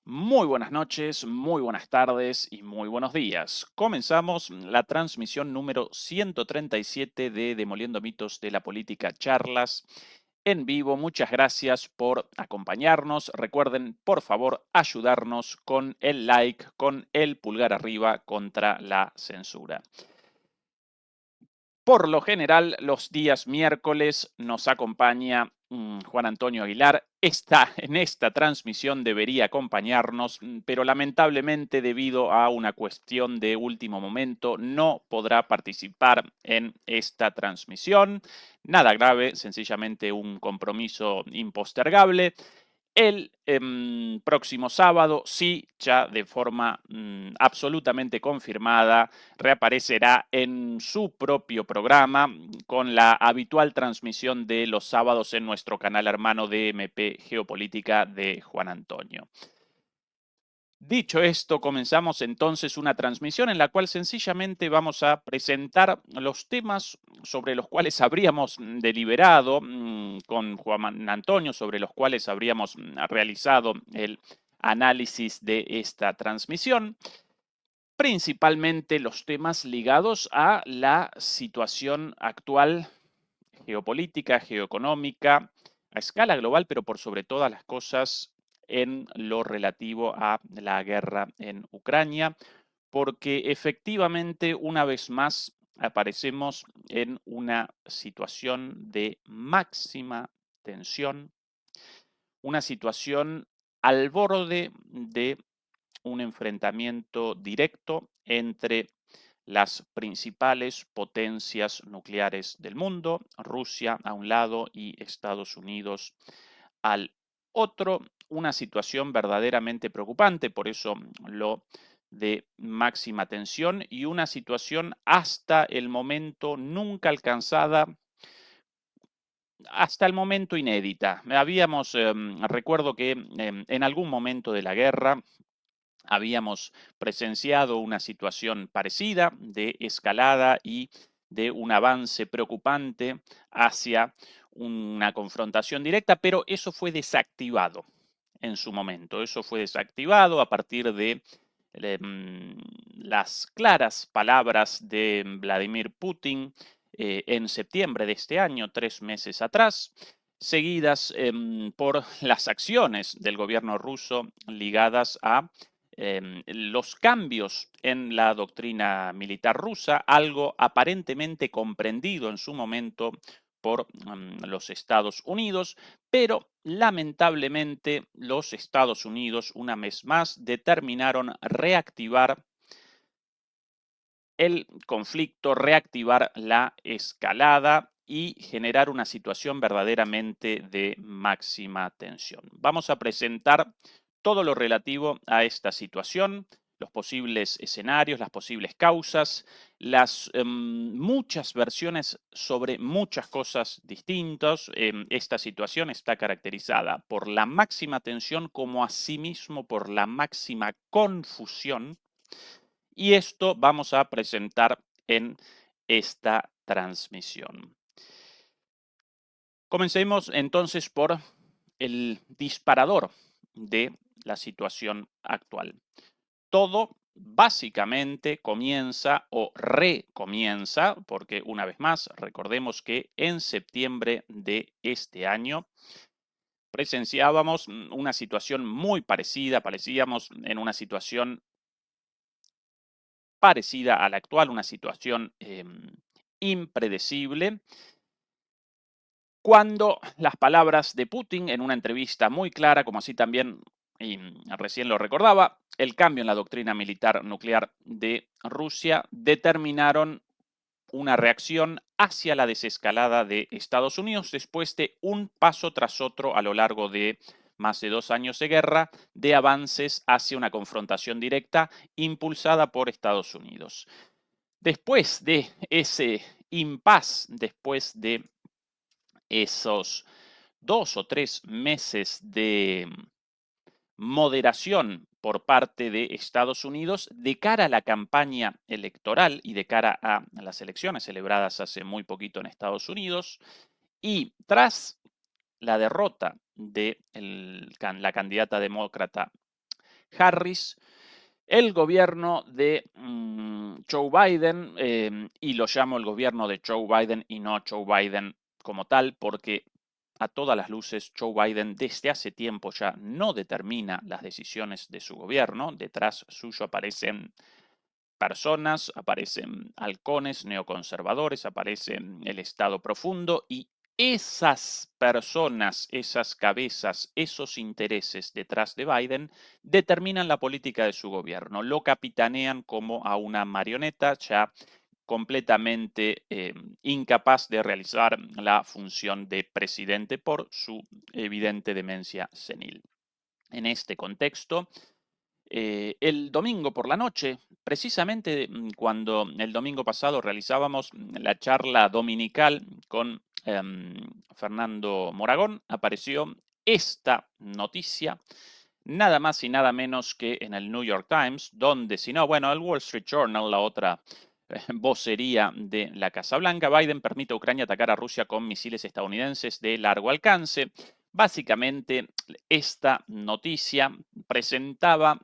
Muy buenas noches, muy buenas tardes y muy buenos días. Comenzamos la transmisión número 137 de Demoliendo Mitos de la Política Charlas en vivo. Muchas gracias por acompañarnos. Recuerden, por favor, ayudarnos con el like, con el pulgar arriba contra la censura. Por lo general, los días miércoles nos acompaña Juan Antonio Aguilar. En esta transmisión debería acompañarnos, pero lamentablemente debido a una cuestión de último momento no podrá participar en esta transmisión. Nada grave, sencillamente un compromiso impostergable. El próximo sábado, sí, ya de forma absolutamente confirmada, reaparecerá en su propio programa con la habitual transmisión de los sábados en nuestro canal hermano de MP Geopolítica de Juan Antonio. Dicho esto, comenzamos entonces una transmisión en la cual sencillamente vamos a presentar los temas sobre los cuales habríamos deliberado con Juan Antonio, sobre los cuales habríamos realizado el análisis de esta transmisión, principalmente los temas ligados a la situación actual geopolítica, geoeconómica, a escala global, pero por sobre todas las cosas en lo relativo a la guerra en Ucrania, porque efectivamente una vez más aparecemos en una situación de máxima tensión, una situación al borde de un enfrentamiento directo entre las principales potencias nucleares del mundo, Rusia a un lado y Estados Unidos al otro, una situación verdaderamente preocupante, por eso lo de máxima tensión y una situación hasta el momento nunca alcanzada, hasta el momento inédita. Recuerdo que en algún momento de la guerra, habíamos presenciado una situación parecida de escalada y de un avance preocupante hacia una confrontación directa, pero eso fue desactivado en su momento. Eso fue desactivado a partir de las claras palabras de Vladimir Putin en septiembre de este año, 3 meses atrás, seguidas por las acciones del gobierno ruso ligadas a los cambios en la doctrina militar rusa, algo aparentemente comprendido en su momento por los Estados Unidos, pero lamentablemente los Estados Unidos, una vez más, determinaron reactivar el conflicto, reactivar la escalada y generar una situación verdaderamente de máxima tensión. Vamos a presentar todo lo relativo a esta situación, los posibles escenarios, las posibles causas, las muchas versiones sobre muchas cosas distintas. Esta situación está caracterizada por la máxima tensión como asimismo por la máxima confusión, y esto vamos a presentar en esta transmisión. Comencemos entonces por el disparador de la situación actual. Todo básicamente comienza o recomienza, porque una vez más, recordemos que en septiembre de este año presenciábamos una situación muy parecida, parecíamos en una situación parecida a la actual, una situación impredecible, cuando las palabras de Putin en una entrevista muy clara, como así también y recién lo recordaba, el cambio en la doctrina militar nuclear de Rusia determinaron una reacción hacia la desescalada de Estados Unidos después de un paso tras otro a lo largo de más de 2 años de guerra, de avances hacia una confrontación directa impulsada por Estados Unidos. Después de ese impas, después de esos 2 o 3 meses de moderación por parte de Estados Unidos de cara a la campaña electoral y de cara a las elecciones celebradas hace muy poquito en Estados Unidos, y tras la derrota de la candidata demócrata Harris, el gobierno de Joe Biden, y lo llamo el gobierno de Joe Biden y no Joe Biden como tal, porque a todas las luces Joe Biden desde hace tiempo ya no determina las decisiones de su gobierno. Detrás suyo aparecen personas, aparecen halcones neoconservadores, aparecen el Estado profundo y esas personas, esas cabezas, esos intereses detrás de Biden determinan la política de su gobierno, lo capitanean como a una marioneta ya completamente incapaz de realizar la función de presidente por su evidente demencia senil. En este contexto, el domingo por la noche, precisamente cuando el domingo pasado realizábamos la charla dominical con Fernando Moragón, apareció esta noticia, nada más y nada menos que en el New York Times, donde, si no, bueno, el Wall Street Journal, la otra vocería de la Casa Blanca. Biden permite a Ucrania atacar a Rusia con misiles estadounidenses de largo alcance. Básicamente, esta noticia presentaba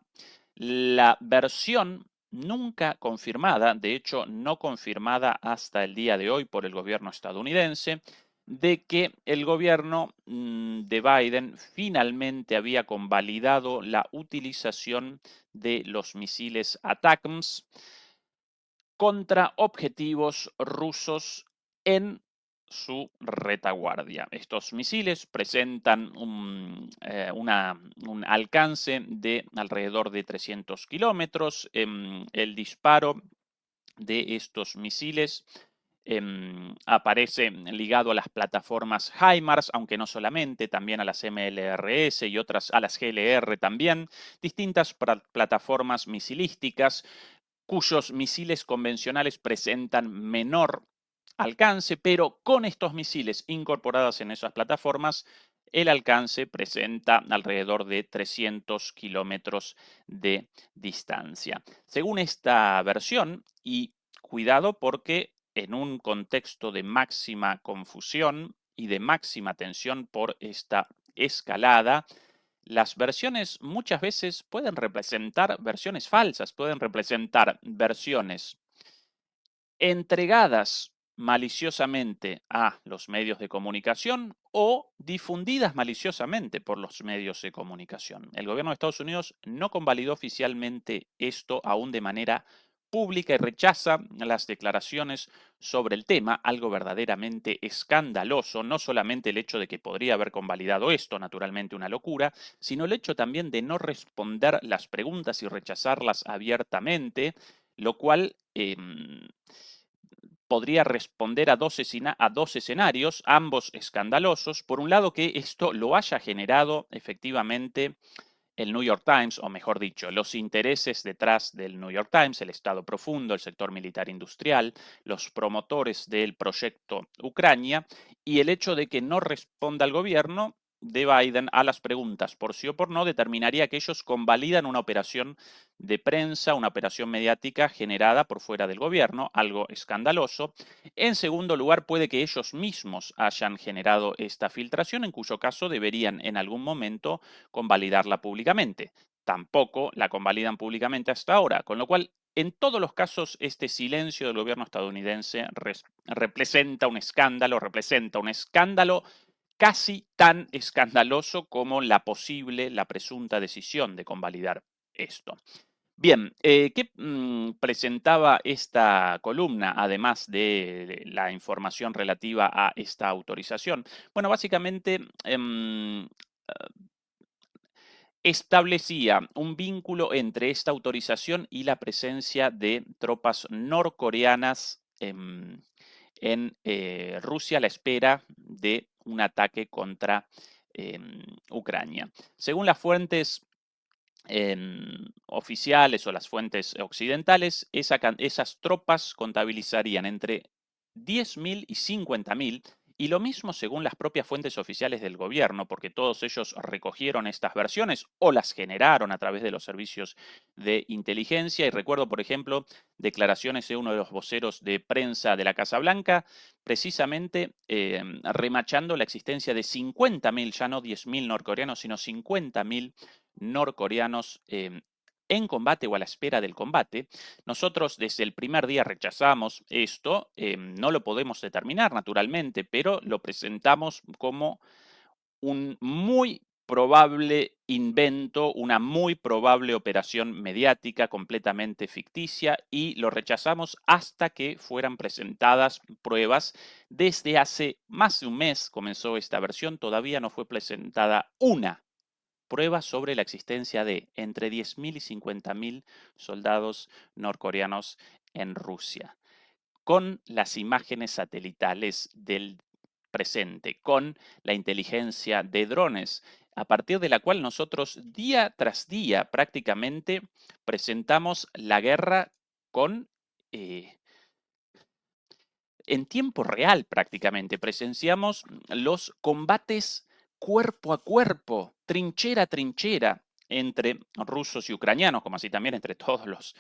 la versión nunca confirmada, de hecho no confirmada hasta el día de hoy por el gobierno estadounidense, de que el gobierno de Biden finalmente había convalidado la utilización de los misiles ATACMS contra objetivos rusos en su retaguardia. Estos misiles presentan un alcance de alrededor de 300 kilómetros. El disparo de estos misiles aparece ligado a las plataformas HIMARS, aunque no solamente, también a las MLRS y otras, a las GLR también, distintas plataformas misilísticas cuyos misiles convencionales presentan menor alcance, pero con estos misiles incorporados en esas plataformas, el alcance presenta alrededor de 300 kilómetros de distancia. Según esta versión, y cuidado porque en un contexto de máxima confusión y de máxima tensión por esta escalada, las versiones muchas veces pueden representar versiones falsas, pueden representar versiones entregadas maliciosamente a los medios de comunicación o difundidas maliciosamente por los medios de comunicación. El gobierno de Estados Unidos no convalidó oficialmente esto aún de manera pública y rechaza las declaraciones sobre el tema, algo verdaderamente escandaloso, no solamente el hecho de que podría haber convalidado esto, naturalmente una locura, sino el hecho también de no responder las preguntas y rechazarlas abiertamente, lo cual podría responder a dos escenarios, ambos escandalosos. Por un lado, que esto lo haya generado efectivamente el New York Times, o mejor dicho, los intereses detrás del New York Times, el Estado profundo, el sector militar industrial, los promotores del proyecto Ucrania, y el hecho de que no responda el gobierno de Biden a las preguntas por sí o por no, determinaría que ellos convalidan una operación de prensa, una operación mediática generada por fuera del gobierno, algo escandaloso. En segundo lugar, puede que ellos mismos hayan generado esta filtración, en cuyo caso deberían en algún momento convalidarla públicamente. Tampoco la convalidan públicamente hasta ahora, con lo cual en todos los casos este silencio del gobierno estadounidense representa un escándalo casi tan escandaloso como la posible, la presunta decisión de convalidar esto. Bien, ¿qué presentaba esta columna, además de la información relativa a esta autorización? Bueno, básicamente establecía un vínculo entre esta autorización y la presencia de tropas norcoreanas en Rusia a la espera de un ataque contra Ucrania. Según las fuentes oficiales o las fuentes occidentales, esas tropas contabilizarían entre 10.000 y 50.000, y lo mismo según las propias fuentes oficiales del gobierno, porque todos ellos recogieron estas versiones o las generaron a través de los servicios de inteligencia. Y recuerdo, por ejemplo, declaraciones de uno de los voceros de prensa de la Casa Blanca, precisamente remachando la existencia de 50.000, ya no 10.000 norcoreanos, sino 50.000 norcoreanos en combate o a la espera del combate. Nosotros desde el primer día rechazamos esto, no lo podemos determinar naturalmente, pero lo presentamos como un muy probable invento, una muy probable operación mediática completamente ficticia y lo rechazamos hasta que fueran presentadas pruebas. Desde hace más de un mes comenzó esta versión, todavía no fue presentada una prueba sobre la existencia de entre 10.000 y 50.000 soldados norcoreanos en Rusia con las imágenes satelitales del presente, con la inteligencia de drones, a partir de la cual nosotros día tras día prácticamente presentamos la guerra con en tiempo real prácticamente. Presenciamos los combates cuerpo a cuerpo, trinchera a trinchera entre rusos y ucranianos, como así también entre todos los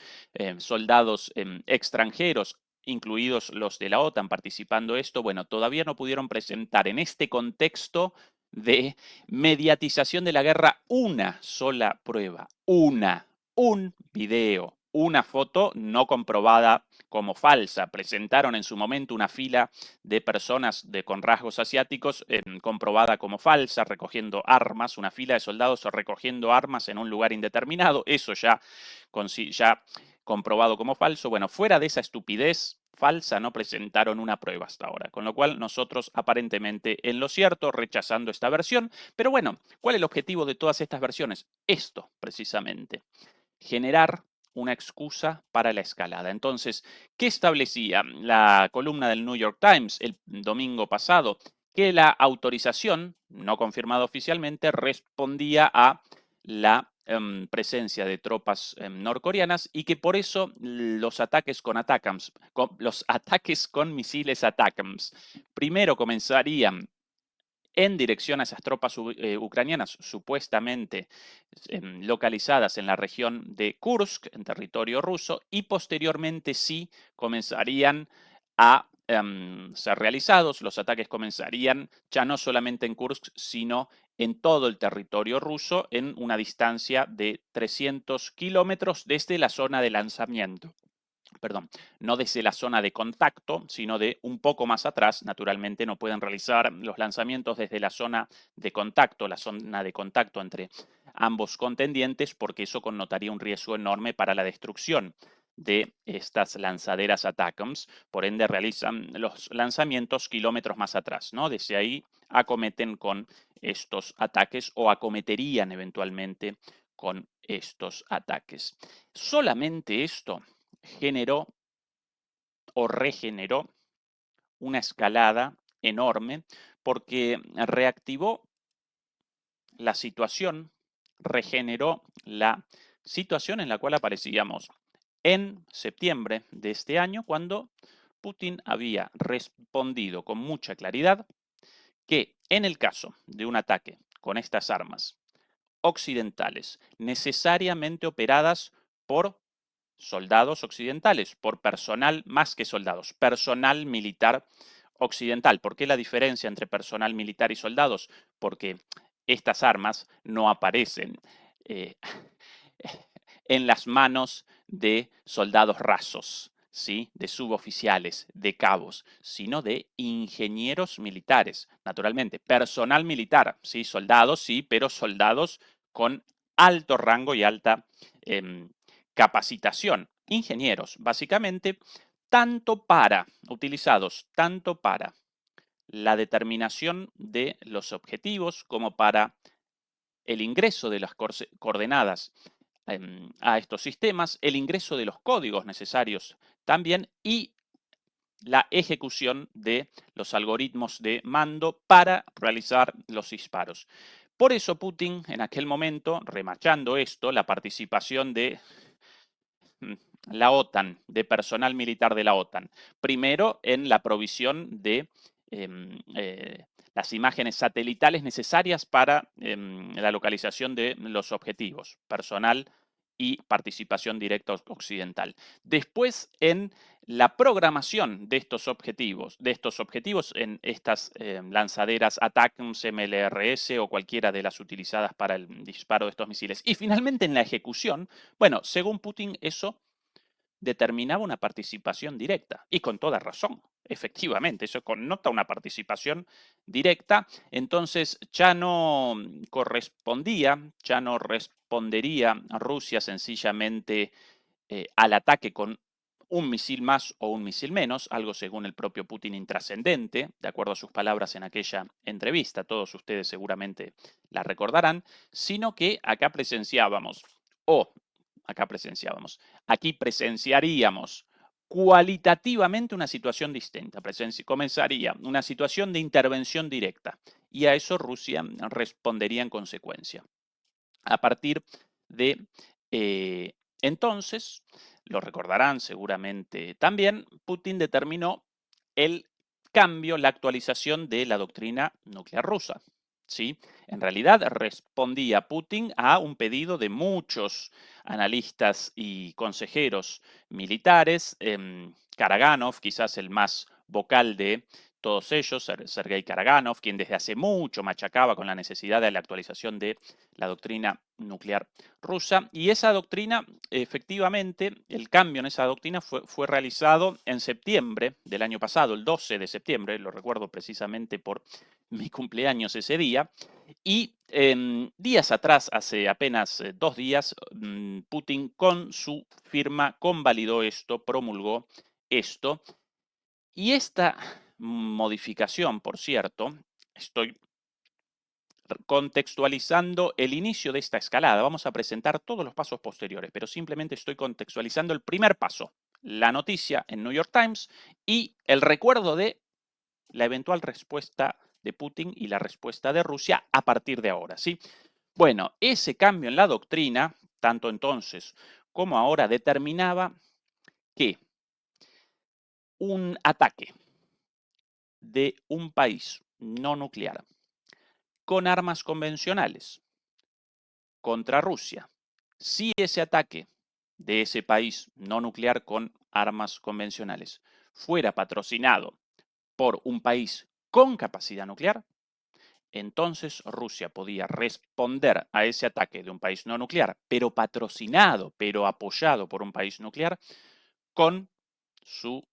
soldados extranjeros, incluidos los de la OTAN participando esto. Bueno, todavía no pudieron presentar en este contexto de mediatización de la guerra una sola prueba, un video, una foto no comprobada como falsa. Presentaron en su momento una fila de personas con rasgos asiáticos comprobada como falsa, recogiendo armas, una fila de soldados recogiendo armas en un lugar indeterminado. Eso ya comprobado como falso. Bueno, fuera de esa estupidez falsa no presentaron una prueba hasta ahora, con lo cual nosotros aparentemente en lo cierto rechazando esta versión. Pero bueno, ¿cuál es el objetivo de todas estas versiones? Esto precisamente, generar una excusa para la escalada. Entonces, ¿qué establecía la columna del New York Times el domingo pasado? Que la autorización, no confirmada oficialmente, respondía a la presencia de tropas norcoreanas y que por eso los ataques con ATACMS, los ataques con misiles ATACMS, primero comenzarían en dirección a esas tropas ucranianas supuestamente localizadas en la región de Kursk, en territorio ruso, y posteriormente sí comenzarían a ser realizados. Los ataques comenzarían ya no solamente en Kursk, sino en todo el territorio ruso en una distancia de 300 kilómetros desde la zona de lanzamiento. Perdón, no desde la zona de contacto, sino de un poco más atrás. Naturalmente no pueden realizar los lanzamientos desde la zona de contacto entre ambos contendientes, porque eso connotaría un riesgo enorme para la destrucción de estas lanzaderas ATACMS. Por ende, realizan los lanzamientos kilómetros más atrás, ¿no? Desde ahí acometen con estos ataques o acometerían eventualmente con estos ataques. Solamente esto generó o regeneró una escalada enorme porque reactivó la situación, regeneró la situación en la cual aparecíamos en septiembre de este año, cuando Putin había respondido con mucha claridad que en el caso de un ataque con estas armas occidentales, necesariamente operadas por soldados occidentales, por personal más que soldados, personal militar occidental. ¿Por qué la diferencia entre personal militar y soldados? Porque estas armas no aparecen eh, en las manos de soldados rasos, ¿sí? De suboficiales, de cabos, sino de ingenieros militares, naturalmente, personal militar, ¿sí? Soldados, sí, pero soldados con alto rango y alta capacitación. Ingenieros, básicamente, utilizados tanto para la determinación de los objetivos como para el ingreso de las coordenadas a estos sistemas, el ingreso de los códigos necesarios también y la ejecución de los algoritmos de mando para realizar los disparos. Por eso Putin en aquel momento, remachando esto, la participación de la OTAN, de personal militar de la OTAN, primero en la provisión de las imágenes satelitales necesarias para la localización de los objetivos, personal y participación directa occidental. Después, en la programación de estos objetivos en estas lanzaderas ATACMS, MLRS o cualquiera de las utilizadas para el disparo de estos misiles. Y finalmente en la ejecución, bueno, según Putin eso determinaba una participación directa, y con toda razón, efectivamente, eso connota una participación directa, entonces ya no correspondía, ya no respondería a Rusia sencillamente al ataque con un misil más o un misil menos, algo según el propio Putin intrascendente, de acuerdo a sus palabras en aquella entrevista, todos ustedes seguramente la recordarán, sino que aquí presenciaríamos cualitativamente una situación distinta, comenzaría una situación de intervención directa, y a eso Rusia respondería en consecuencia. A partir de entonces, lo recordarán seguramente también, Putin determinó el cambio, la actualización de la doctrina nuclear rusa. ¿Sí? En realidad respondía Putin a un pedido de muchos analistas y consejeros militares. Karaganov, quizás el más vocal de todos ellos, Sergei Karaganov, quien desde hace mucho machacaba con la necesidad de la actualización de la doctrina nuclear rusa. Y esa doctrina, efectivamente, el cambio en esa doctrina fue realizado en septiembre del año pasado, el 12 de septiembre, lo recuerdo precisamente por mi cumpleaños ese día. Y días atrás, hace apenas 2 días, Putin con su firma convalidó esto, promulgó esto. Y esta modificación, por cierto, estoy contextualizando el inicio de esta escalada. Vamos a presentar todos los pasos posteriores, pero simplemente estoy contextualizando el primer paso, la noticia en New York Times y el recuerdo de la eventual respuesta de Putin y la respuesta de Rusia a partir de ahora, ¿sí? Bueno, ese cambio en la doctrina, tanto entonces como ahora, determinaba que un ataque de un país no nuclear con armas convencionales contra Rusia, si ese ataque de ese país no nuclear con armas convencionales fuera patrocinado por un país con capacidad nuclear, entonces Rusia podía responder a ese ataque de un país no nuclear, pero patrocinado, pero apoyado por un país nuclear, con su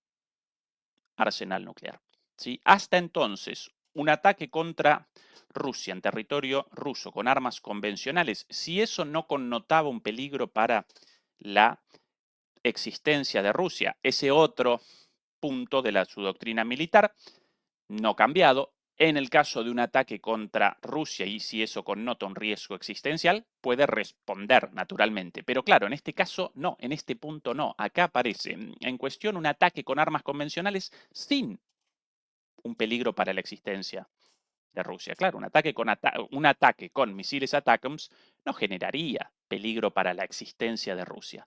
arsenal nuclear. ¿Sí? Hasta entonces, un ataque contra Rusia en territorio ruso con armas convencionales, si eso no connotaba un peligro para la existencia de Rusia, ese otro punto de su doctrina militar, no cambiado. En el caso de un ataque contra Rusia y si eso connota un riesgo existencial, puede responder naturalmente. Pero claro, en este caso no, en este punto no. Acá aparece en cuestión un ataque con armas convencionales sin un peligro para la existencia de Rusia. Claro, un ataque con misiles ATACMS no generaría peligro para la existencia de Rusia.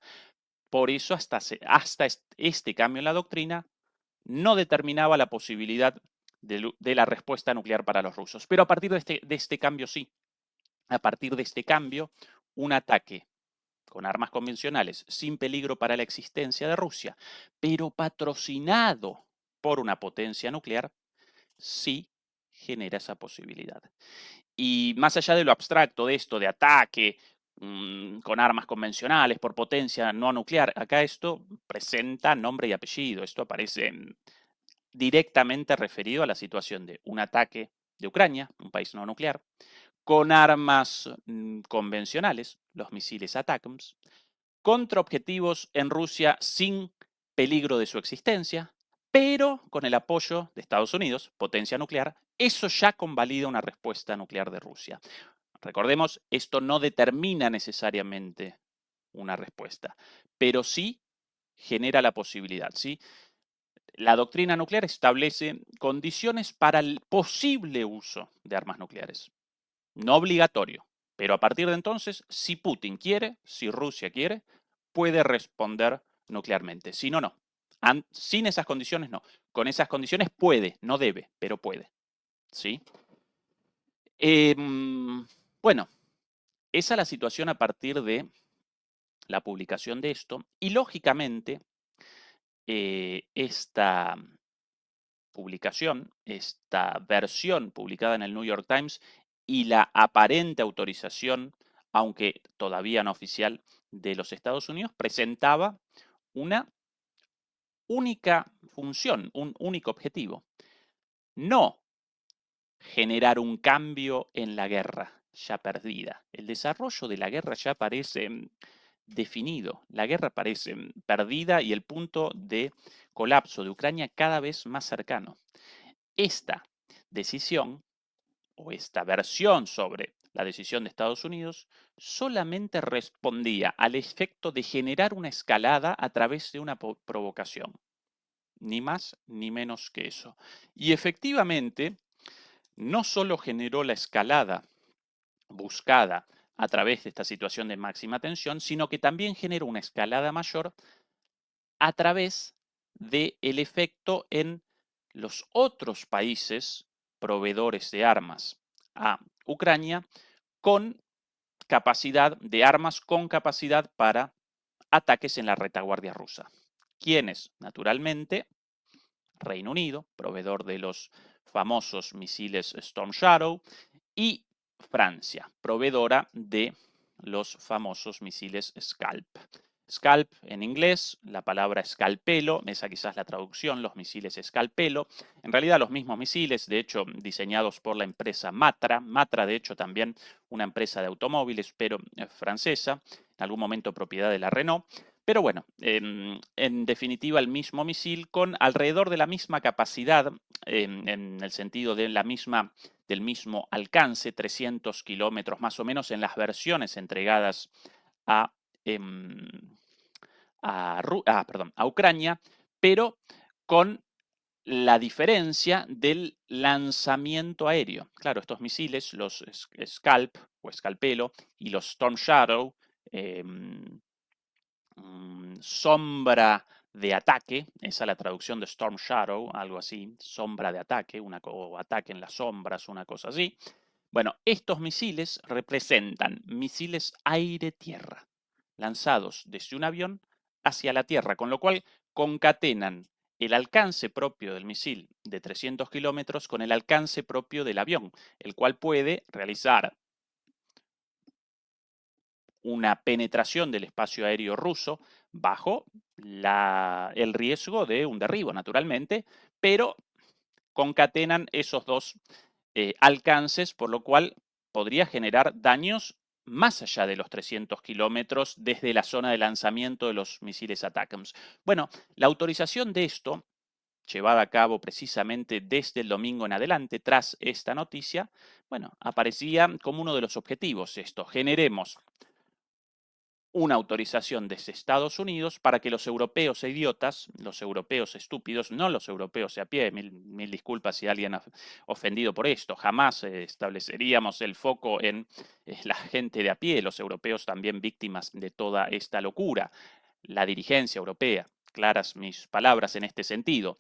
Por eso hasta este cambio en la doctrina no determinaba la posibilidad de la respuesta nuclear para los rusos. Pero a partir de este cambio sí. A partir de este cambio, un ataque con armas convencionales sin peligro para la existencia de Rusia, pero patrocinado por una potencia nuclear, sí genera esa posibilidad. Y más allá de lo abstracto de esto, de ataque con armas convencionales por potencia no nuclear, acá esto presenta nombre y apellido, esto aparece directamente referido a la situación de un ataque de Ucrania, un país no nuclear, con armas convencionales, los misiles ATACMS, contra objetivos en Rusia sin peligro de su existencia, pero con el apoyo de Estados Unidos, potencia nuclear, eso ya convalida una respuesta nuclear de Rusia. Recordemos, esto no determina necesariamente una respuesta, pero sí genera la posibilidad, ¿sí? La doctrina nuclear establece condiciones para el posible uso de armas nucleares. No obligatorio, pero a partir de entonces, si Putin quiere, si Rusia quiere, puede responder nuclearmente. Si no, no. Sin esas condiciones, no. Con esas condiciones puede, no debe, pero puede. ¿Sí? Bueno, esa es la situación a partir de la publicación de esto y lógicamente esta publicación, esta versión publicada en el New York Times y la aparente autorización, aunque todavía no oficial, de los Estados Unidos, presentaba una única función, un único objetivo. No generar un cambio en la guerra ya perdida. El desarrollo de la guerra ya parece definido, la guerra parece perdida y el punto de colapso de Ucrania cada vez más cercano. Esta decisión o esta versión sobre la decisión de Estados Unidos solamente respondía al efecto de generar una escalada a través de una provocación. Ni más ni menos que eso. Y efectivamente, no solo generó la escalada buscada a través de esta situación de máxima tensión, sino que también generó una escalada mayor a través del efecto en los otros países proveedores de armas a Ucrania con capacidad de armas, con capacidad para ataques en la retaguardia rusa. ¿Quiénes? Naturalmente, Reino Unido, proveedor de los famosos misiles Storm Shadow, y Francia, proveedora de los famosos misiles Scalp. Scalp en inglés, la palabra escalpelo, esa quizás la traducción, los misiles escalpelo. En realidad los mismos misiles, de hecho diseñados por la empresa Matra. Matra de hecho también una empresa de automóviles, pero francesa, en algún momento propiedad de la Renault. Pero bueno, en definitiva el mismo misil con alrededor de la misma capacidad, en el sentido de la misma del mismo alcance, 300 kilómetros más o menos en las versiones entregadas a, a Ucrania, pero con la diferencia del lanzamiento aéreo. Claro, estos misiles, los Scalp o Scalpelo y los Storm Shadow, sombra de ataque, esa es la traducción de Storm Shadow, algo así, sombra de ataque, o ataque en las sombras, una cosa así. Bueno, estos misiles representan misiles aire-tierra, lanzados desde un avión hacia la Tierra, con lo cual concatenan el alcance propio del misil de 300 kilómetros con el alcance propio del avión, el cual puede realizar una penetración del espacio aéreo ruso bajo el riesgo de un derribo, naturalmente, pero concatenan esos dos alcances, por lo cual podría generar daños más allá de los 300 kilómetros desde la zona de lanzamiento de los misiles ATACMS. Bueno, la autorización de esto, llevada a cabo precisamente desde el domingo en adelante, tras esta noticia, bueno, aparecía como uno de los objetivos esto, generemos una autorización desde Estados Unidos para que los europeos idiotas, los europeos estúpidos, no los europeos a pie, mil disculpas si alguien ha ofendido por esto, jamás estableceríamos el foco en la gente de a pie, los europeos también víctimas de toda esta locura, la dirigencia europea, claras mis palabras en este sentido,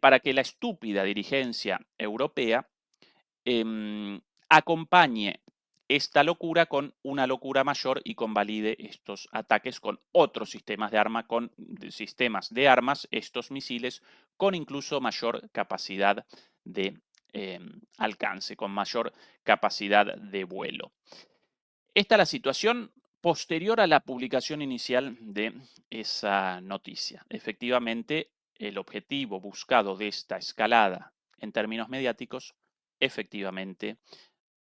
para que la estúpida dirigencia europea acompañe esta locura con una locura mayor y convalide estos ataques con otros sistemas de sistemas de armas, estos misiles, con incluso mayor capacidad de alcance, con mayor capacidad de vuelo. Esta es la situación posterior a la publicación inicial de esa noticia. Efectivamente, el objetivo buscado de esta escalada en términos mediáticos, efectivamente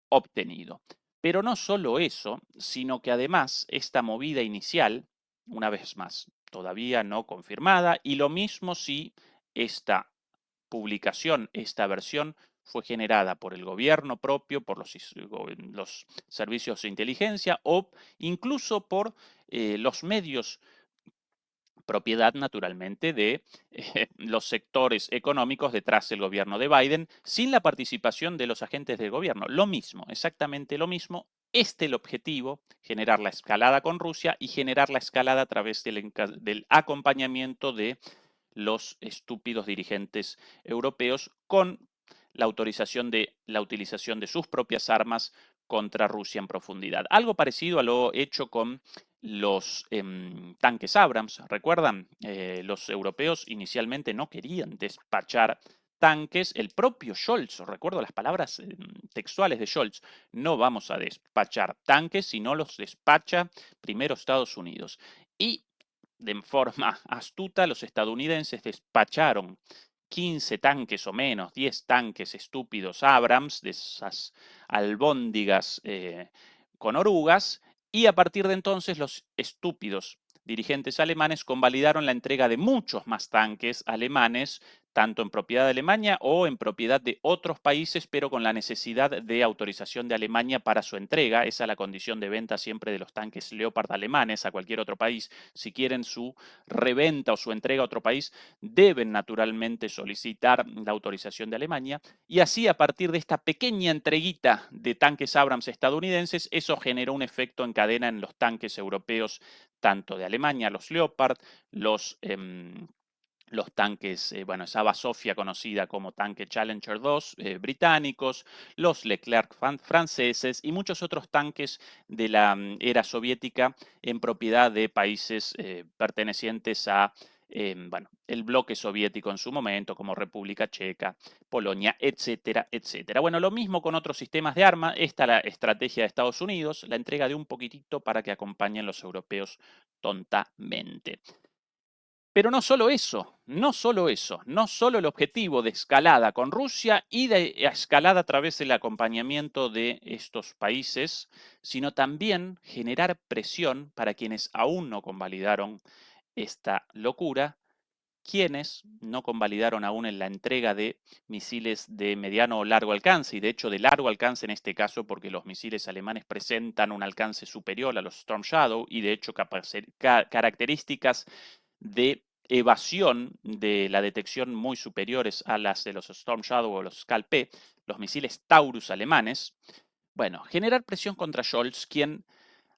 obtenido. Pero no solo eso, sino que además esta movida inicial, una vez más, todavía no confirmada, y lo mismo si esta publicación, esta versión, fue generada por el gobierno propio, por los servicios de inteligencia o incluso por los medios propiedad naturalmente de los sectores económicos detrás del gobierno de Biden, sin la participación de los agentes del gobierno. Lo mismo, exactamente lo mismo. Este es el objetivo, generar la escalada con Rusia y generar la escalada a través del acompañamiento de los estúpidos dirigentes europeos con la autorización de la utilización de sus propias armas contra Rusia en profundidad. Algo parecido a lo hecho con los tanques Abrams. ¿Recuerdan? Los europeos inicialmente no querían despachar tanques. El propio Scholz, recuerdo las palabras textuales de Scholz, no vamos a despachar tanques, sino los despacha primero Estados Unidos. Y de forma astuta, los estadounidenses despacharon 15 tanques o menos, 10 tanques estúpidos Abrams, de esas albóndigas con orugas, y a partir de entonces los estúpidos dirigentes alemanes convalidaron la entrega de muchos más tanques alemanes, tanto en propiedad de Alemania o en propiedad de otros países, pero con la necesidad de autorización de Alemania para su entrega. Esa es la condición de venta siempre de los tanques Leopard alemanes a cualquier otro país. Si quieren su reventa o su entrega a otro país, deben naturalmente solicitar la autorización de Alemania. Y así, a partir de esta pequeña entreguita de tanques Abrams estadounidenses, eso generó un efecto en cadena en los tanques europeos, tanto de Alemania, los Leopard, los tanques, bueno, esa Basofia conocida como tanque Challenger 2 británicos, los Leclerc franceses y muchos otros tanques de la era soviética en propiedad de países pertenecientes a bueno, el bloque soviético en su momento, como República Checa, Polonia, etcétera, etcétera. Bueno, lo mismo con otros sistemas de arma. Esta es la estrategia de Estados Unidos, la entrega de un poquitito para que acompañen los europeos tontamente. Pero no solo eso, no solo eso, no solo el objetivo de escalada con Rusia y de escalada a través del acompañamiento de estos países, sino también generar presión para quienes aún no convalidaron esta locura, quienes no convalidaron aún en la entrega de misiles de mediano o largo alcance, y de hecho de largo alcance en este caso porque los misiles alemanes presentan un alcance superior a los Storm Shadow y de hecho características de evasión de la detección muy superiores a las de los Storm Shadow o los Scalp-P, los misiles Taurus alemanes. Bueno, generar presión contra Scholz, quien,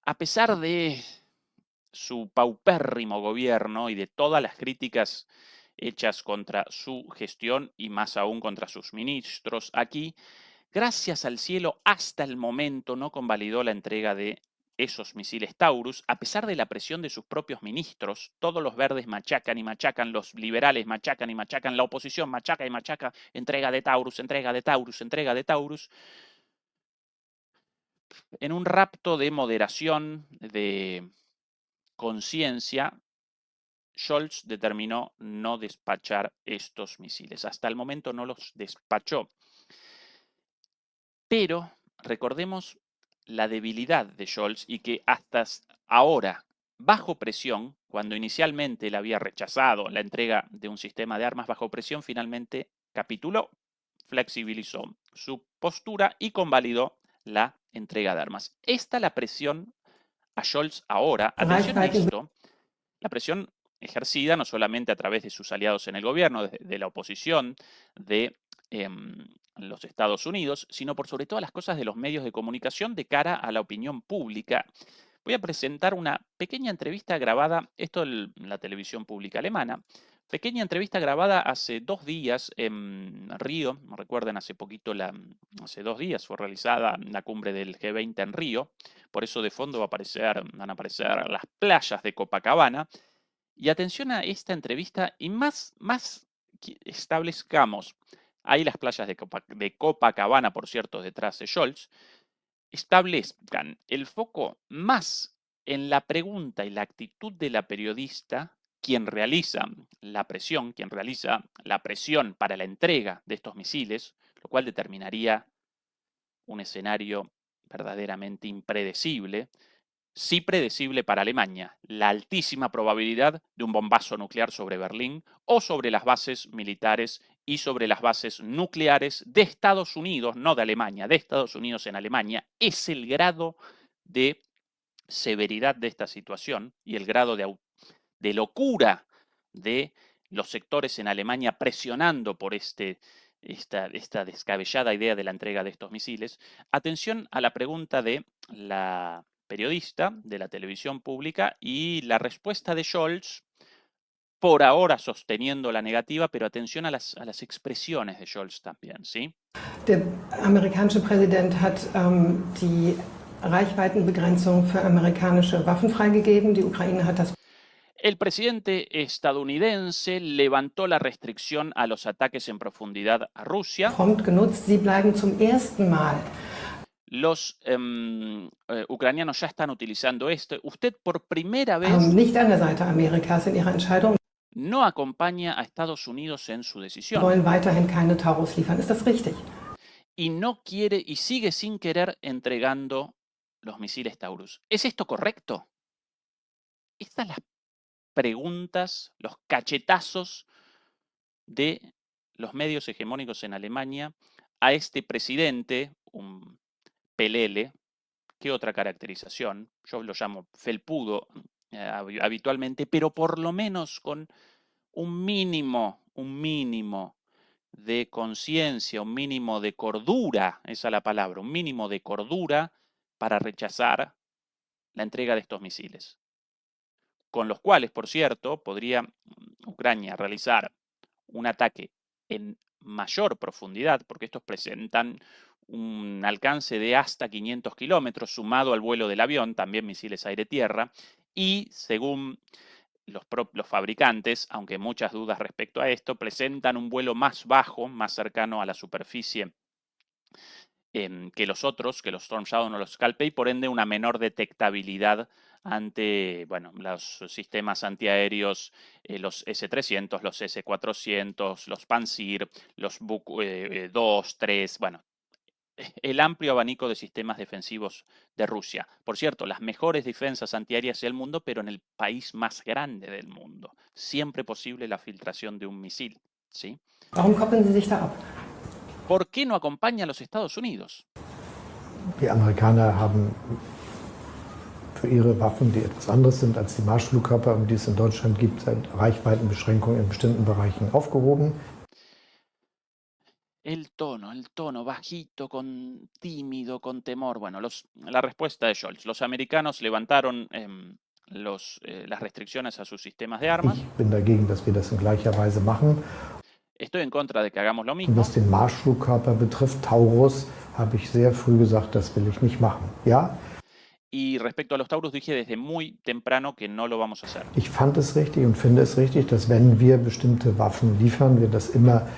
a pesar de su paupérrimo gobierno y de todas las críticas hechas contra su gestión y más aún contra sus ministros aquí, gracias al cielo, hasta el momento no convalidó la entrega de esos misiles Taurus, a pesar de la presión de sus propios ministros. Todos los verdes machacan y machacan, los liberales machacan y machacan, la oposición machaca y machaca, entrega de Taurus, entrega de Taurus, entrega de Taurus. En un rapto de moderación, de conciencia, Scholz determinó no despachar estos misiles. Hasta el momento no los despachó. Pero recordemos la debilidad de Scholz y que hasta ahora, bajo presión, cuando inicialmente él había rechazado la entrega de un sistema de armas bajo presión, finalmente capituló, flexibilizó su postura y convalidó la entrega de armas. Esta la presión a Scholz ahora. Atención a esto, la presión ejercida no solamente a través de sus aliados en el gobierno, de la oposición, de los Estados Unidos, sino por sobre todas las cosas de los medios de comunicación de cara a la opinión pública. Voy a presentar una pequeña entrevista grabada, esto en la televisión pública alemana, pequeña entrevista grabada hace 2 días en Río. Recuerden, hace 2 días fue realizada la cumbre del G20 en Río, por eso de fondo van a aparecer las playas de Copacabana. Y atención a esta entrevista y más establezcamos, ahí las playas de Copacabana, por cierto, detrás de Scholz, establezcan el foco más en la pregunta y la actitud de la periodista, quien realiza la presión para la entrega de estos misiles, lo cual determinaría un escenario verdaderamente impredecible. Sí predecible para Alemania, la altísima probabilidad de un bombazo nuclear sobre Berlín o sobre las bases militares y sobre las bases nucleares de Estados Unidos, no de Alemania, de Estados Unidos en Alemania. Es el grado de severidad de esta situación y el grado de locura de los sectores en Alemania presionando por esta descabellada idea de la entrega de estos misiles. Atención a la pregunta de la periodista de la televisión pública y la respuesta de Scholz, por ahora sosteniendo la negativa, pero atención a las expresiones de Scholz también, ¿sí? Der amerikanische Präsident hat die Reichweitenbegrenzung für amerikanische Waffen freigegeben. Die Ukraine hat das. El presidente estadounidense levantó la restricción a los ataques en profundidad a Rusia. Prompt genutzt. Sie bleiben zum ersten Mal. Los ucranianos ya están utilizando esto. Usted por primera vez Nicht an der Seite Amerikas in ihrer Entscheidung. no acompaña a Estados Unidos en su decisión. Wollen weiterhin keine Taurus liefern. Ist das richtig? Y no quiere y sigue sin querer entregando los misiles Taurus. ¿Es esto correcto? Estas las preguntas, los cachetazos de los medios hegemónicos en Alemania a este presidente, un pelele. ¿Qué otra caracterización? Yo lo llamo felpudo habitualmente, pero por lo menos con un mínimo de conciencia, un mínimo de cordura, esa es la palabra, un mínimo de cordura para rechazar la entrega de estos misiles, con los cuales, por cierto, podría Ucrania realizar un ataque en mayor profundidad, porque estos presentan un alcance de hasta 500 kilómetros, sumado al vuelo del avión, también misiles aire-tierra, y según los fabricantes, aunque muchas dudas respecto a esto, presentan un vuelo más bajo, más cercano a la superficie que los otros, que los Storm Shadow o los Scalpe, y por ende una menor detectabilidad ante los sistemas antiaéreos, los S-300, los S-400, los Pantsir, los Buk 2, 3, el amplio abanico de sistemas defensivos de Rusia. Por cierto, las mejores defensas antiaéreas del mundo, pero en el país más grande del mundo. Siempre posible la filtración de un misil, ¿sí? Warum koppeln Sie sich da ab? ¿Por qué no acompaña a los Estados Unidos? Die Amerikaner haben für ihre Waffen, die etwas anderes sind als die Marschflugkörper, die es in Deutschland gibt, Reichweitenbeschränkungen in bestimmten Bereichen aufgehoben. El tono bajito, tímido, con temor. Bueno, la respuesta de Scholz. Los americanos levantaron las restricciones a sus sistemas de armas. Ich bin dagegen, dass wir das in gleicher Weise machen. Estoy en contra de que hagamos lo Und mismo. was den Marschflugkörper betrifft, Taurus, habe ich sehr früh gesagt, das will ich nicht machen. Ja? Y respecto a los Taurus dije desde muy temprano que no lo vamos a hacer. Ich fand es richtig und finde es richtig, dass wenn wir bestimmte Waffen liefern, wir das immer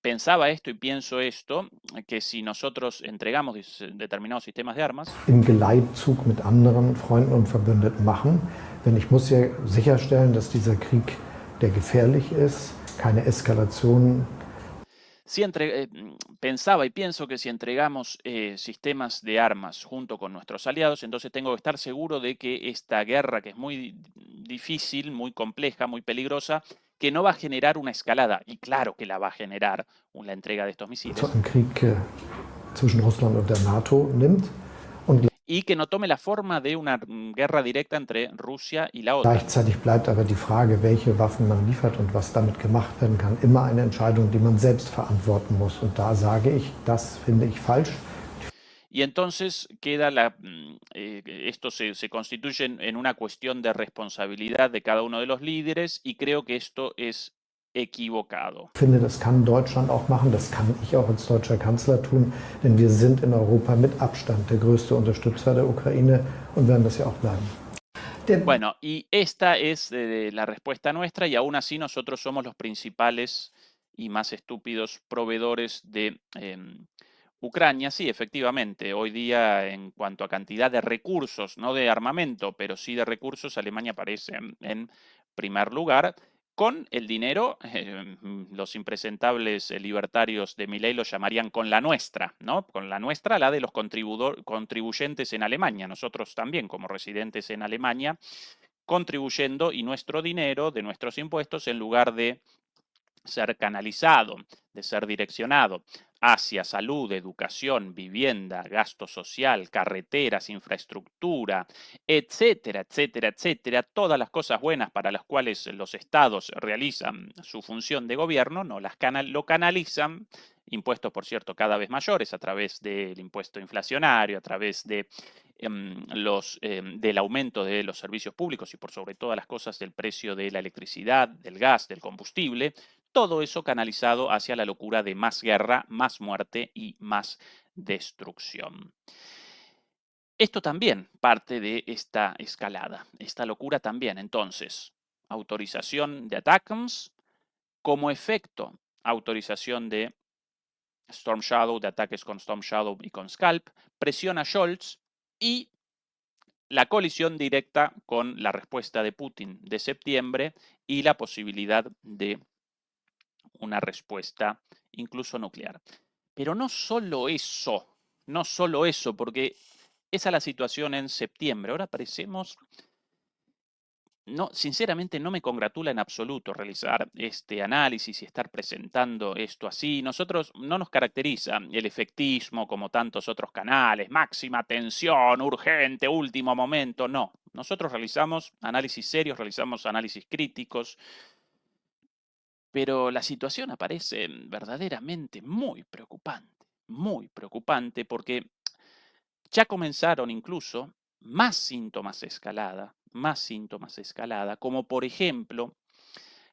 Pensaba esto y pienso esto, que si nosotros entregamos determinados sistemas de armas, im Geleitzug mit anderen Freunden und Verbündeten machen. Denn ich muss ja sicherstellen, dass dieser Krieg, der gefährlich ist, keine Eskalation. Pensaba y pienso que si entregamos sistemas de armas junto con nuestros aliados, entonces tengo que estar seguro de que esta guerra, que es muy difícil, muy compleja, muy peligrosa, que no va a generar una escalada. Y claro que la va a generar la entrega de estos misiles. Ein Krieg zwischen Russland und der NATO nimmt. Y que no tome la forma de una guerra directa entre Rusia y la OTAN. Gleichzeitig bleibt aber die Frage, welche Waffen man liefert und was damit gemacht werden kann, immer eine Entscheidung, die man selbst verantworten muss. Und da sage ich, das finde ich falsch. Y entonces queda esto se constituye en una cuestión de responsabilidad de cada uno de los líderes y creo que esto es equivocado. Ich finde, das kann Deutschland auch machen, das kann ich auch als deutscher Kanzler tun, denn wir sind in Europa mit Abstand der größte Unterstützer der Ukraine und werden das ja auch bleiben. Bueno, y esta es la respuesta nuestra y aún así nosotros somos los principales y más estúpidos proveedores de Ucrania. Sí, efectivamente, hoy día en cuanto a cantidad de recursos, no de armamento, pero sí de recursos, Alemania aparece en primer lugar. Con el dinero, los impresentables libertarios de Milei lo llamarían con la nuestra, ¿no? Con la nuestra, la de los contribuyentes en Alemania. Nosotros también, como residentes en Alemania, contribuyendo y nuestro dinero de nuestros impuestos, en lugar de ser canalizado, de ser direccionado hacia salud, educación, vivienda, gasto social, carreteras, infraestructura, etcétera, etcétera, etcétera, todas las cosas buenas para las cuales los estados realizan su función de gobierno, no lo canalizan, impuestos, por cierto, cada vez mayores a través del impuesto inflacionario, a través de del aumento de los servicios públicos y por sobre todas las cosas del precio de la electricidad, del gas, del combustible, todo eso canalizado hacia la locura de más guerra, más muerte y más destrucción. Esto también parte de esta escalada, esta locura también. Entonces, autorización de ATACMS, como efecto, autorización de Storm Shadow, de ataques con Storm Shadow y con Scalp, presiona a Scholz y la colisión directa con la respuesta de Putin de septiembre y la posibilidad de una respuesta incluso nuclear. Pero no solo eso, porque esa es la situación en septiembre. Ahora parecemos, no, sinceramente no me congratula en absoluto realizar este análisis y estar presentando esto así. Nosotros no nos caracteriza el efectismo como tantos otros canales, máxima tensión, urgente, último momento, no. Nosotros realizamos análisis serios, realizamos análisis críticos, pero la situación aparece verdaderamente muy preocupante porque ya comenzaron incluso más síntomas de escalada, como por ejemplo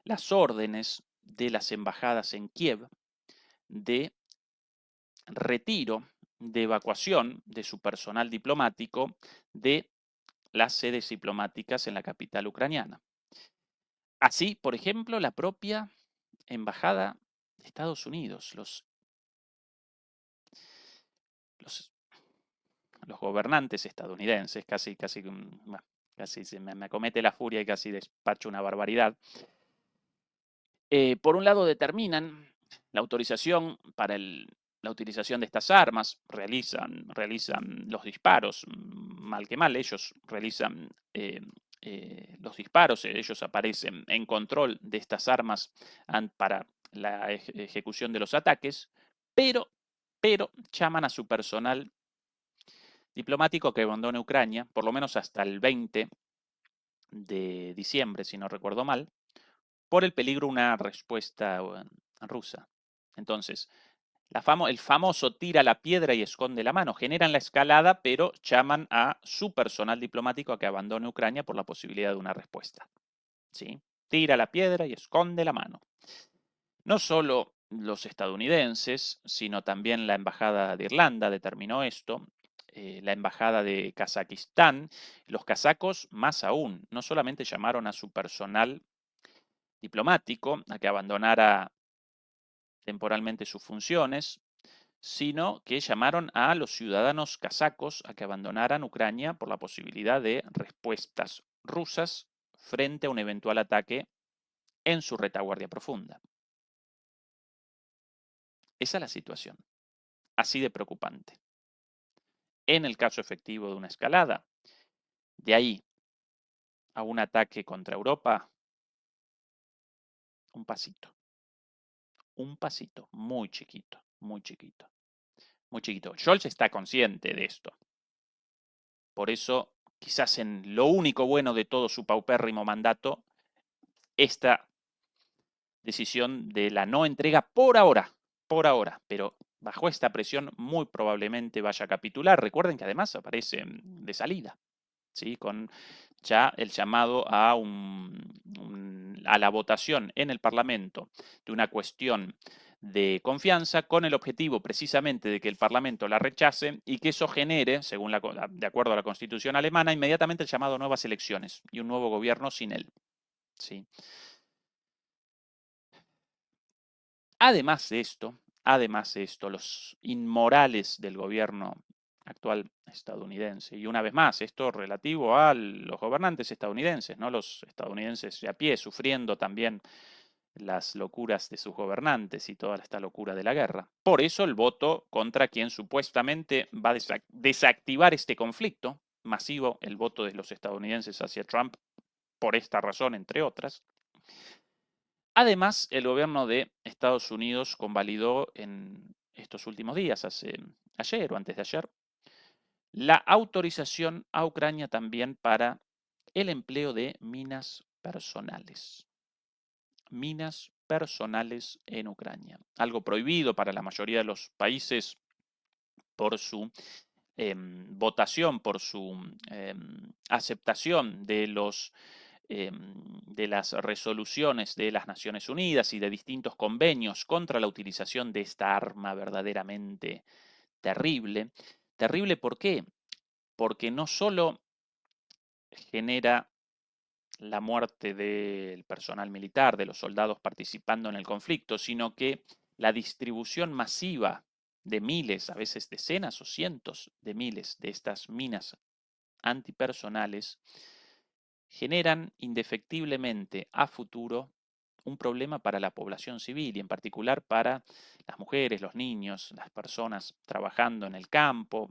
las órdenes de las embajadas en Kiev de retiro, de evacuación de su personal diplomático de las sedes diplomáticas en la capital ucraniana. Así, por ejemplo, la propia embajada de Estados Unidos, los gobernantes estadounidenses, casi se me acomete la furia y casi despacho una barbaridad. Por un lado, determinan la autorización para la utilización de estas armas, realizan los disparos, mal que mal, ellos realizan los disparos, ellos aparecen en control de estas armas para la ejecución de los ataques, pero llaman a su personal diplomático que abandone Ucrania, por lo menos hasta el 20 de diciembre, si no recuerdo mal, por el peligro de una respuesta rusa. Entonces, el famoso tira la piedra y esconde la mano. Generan la escalada, pero llaman a su personal diplomático a que abandone Ucrania por la posibilidad de una respuesta. ¿Sí? Tira la piedra y esconde la mano. No solo los estadounidenses, sino también la Embajada de Irlanda determinó esto, la Embajada de Kazajistán, los kazakos más aún, no solamente llamaron a su personal diplomático a que abandonara temporalmente sus funciones, sino que llamaron a los ciudadanos kazakos a que abandonaran Ucrania por la posibilidad de respuestas rusas frente a un eventual ataque en su retaguardia profunda. Esa es la situación, así de preocupante. En el caso efectivo de una escalada, de ahí a un ataque contra Europa, un pasito, muy chiquito, muy chiquito, muy chiquito. Scholz está consciente de esto. Por eso, quizás en lo único bueno de todo su paupérrimo mandato, esta decisión de la no entrega por ahora, pero bajo esta presión muy probablemente vaya a capitular. Recuerden que además aparece de salida, ¿sí? Con ya el llamado a la votación en el Parlamento de una cuestión de confianza con el objetivo precisamente de que el Parlamento la rechace y que eso genere, de acuerdo a la Constitución alemana, inmediatamente el llamado a nuevas elecciones y un nuevo gobierno sin él. ¿Sí? Además de esto, los inmorales del gobierno actual estadounidense, y una vez más, esto relativo a los gobernantes estadounidenses, no los estadounidenses de a pie, sufriendo también las locuras de sus gobernantes y toda esta locura de la guerra. Por eso el voto contra quien supuestamente va a desactivar este conflicto masivo, el voto de los estadounidenses hacia Trump, por esta razón, entre otras. Además, el gobierno de Estados Unidos convalidó en estos últimos días, ayer o antes de ayer, la autorización a Ucrania también para el empleo de minas personales. Minas personales en Ucrania. Algo prohibido para la mayoría de los países por su votación, por su aceptación de las resoluciones de las Naciones Unidas y de distintos convenios contra la utilización de esta arma verdaderamente terrible. Terrible, ¿por qué? porque no solo genera la muerte del personal militar, de los soldados participando en el conflicto, sino que la distribución masiva de miles, a veces decenas o cientos de miles de estas minas antipersonales generan indefectiblemente a futuro un problema para la población civil y en particular para las mujeres, los niños, las personas trabajando en el campo,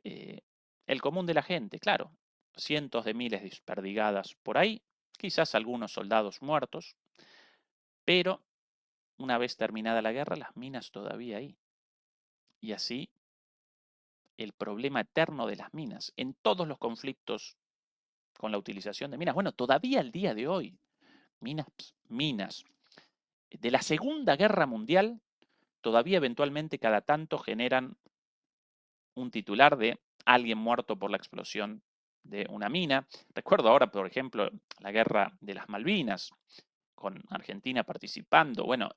el común de la gente, claro, cientos de miles desperdigadas por ahí, quizás algunos soldados muertos, pero una vez terminada la guerra, las minas todavía ahí. Y así el problema eterno de las minas en todos los conflictos con la utilización de minas. Bueno, todavía al día de hoy, minas de la Segunda Guerra Mundial, todavía eventualmente cada tanto generan un titular de alguien muerto por la explosión de una mina. Recuerdo ahora, por ejemplo, la guerra de las Malvinas, con Argentina participando, bueno,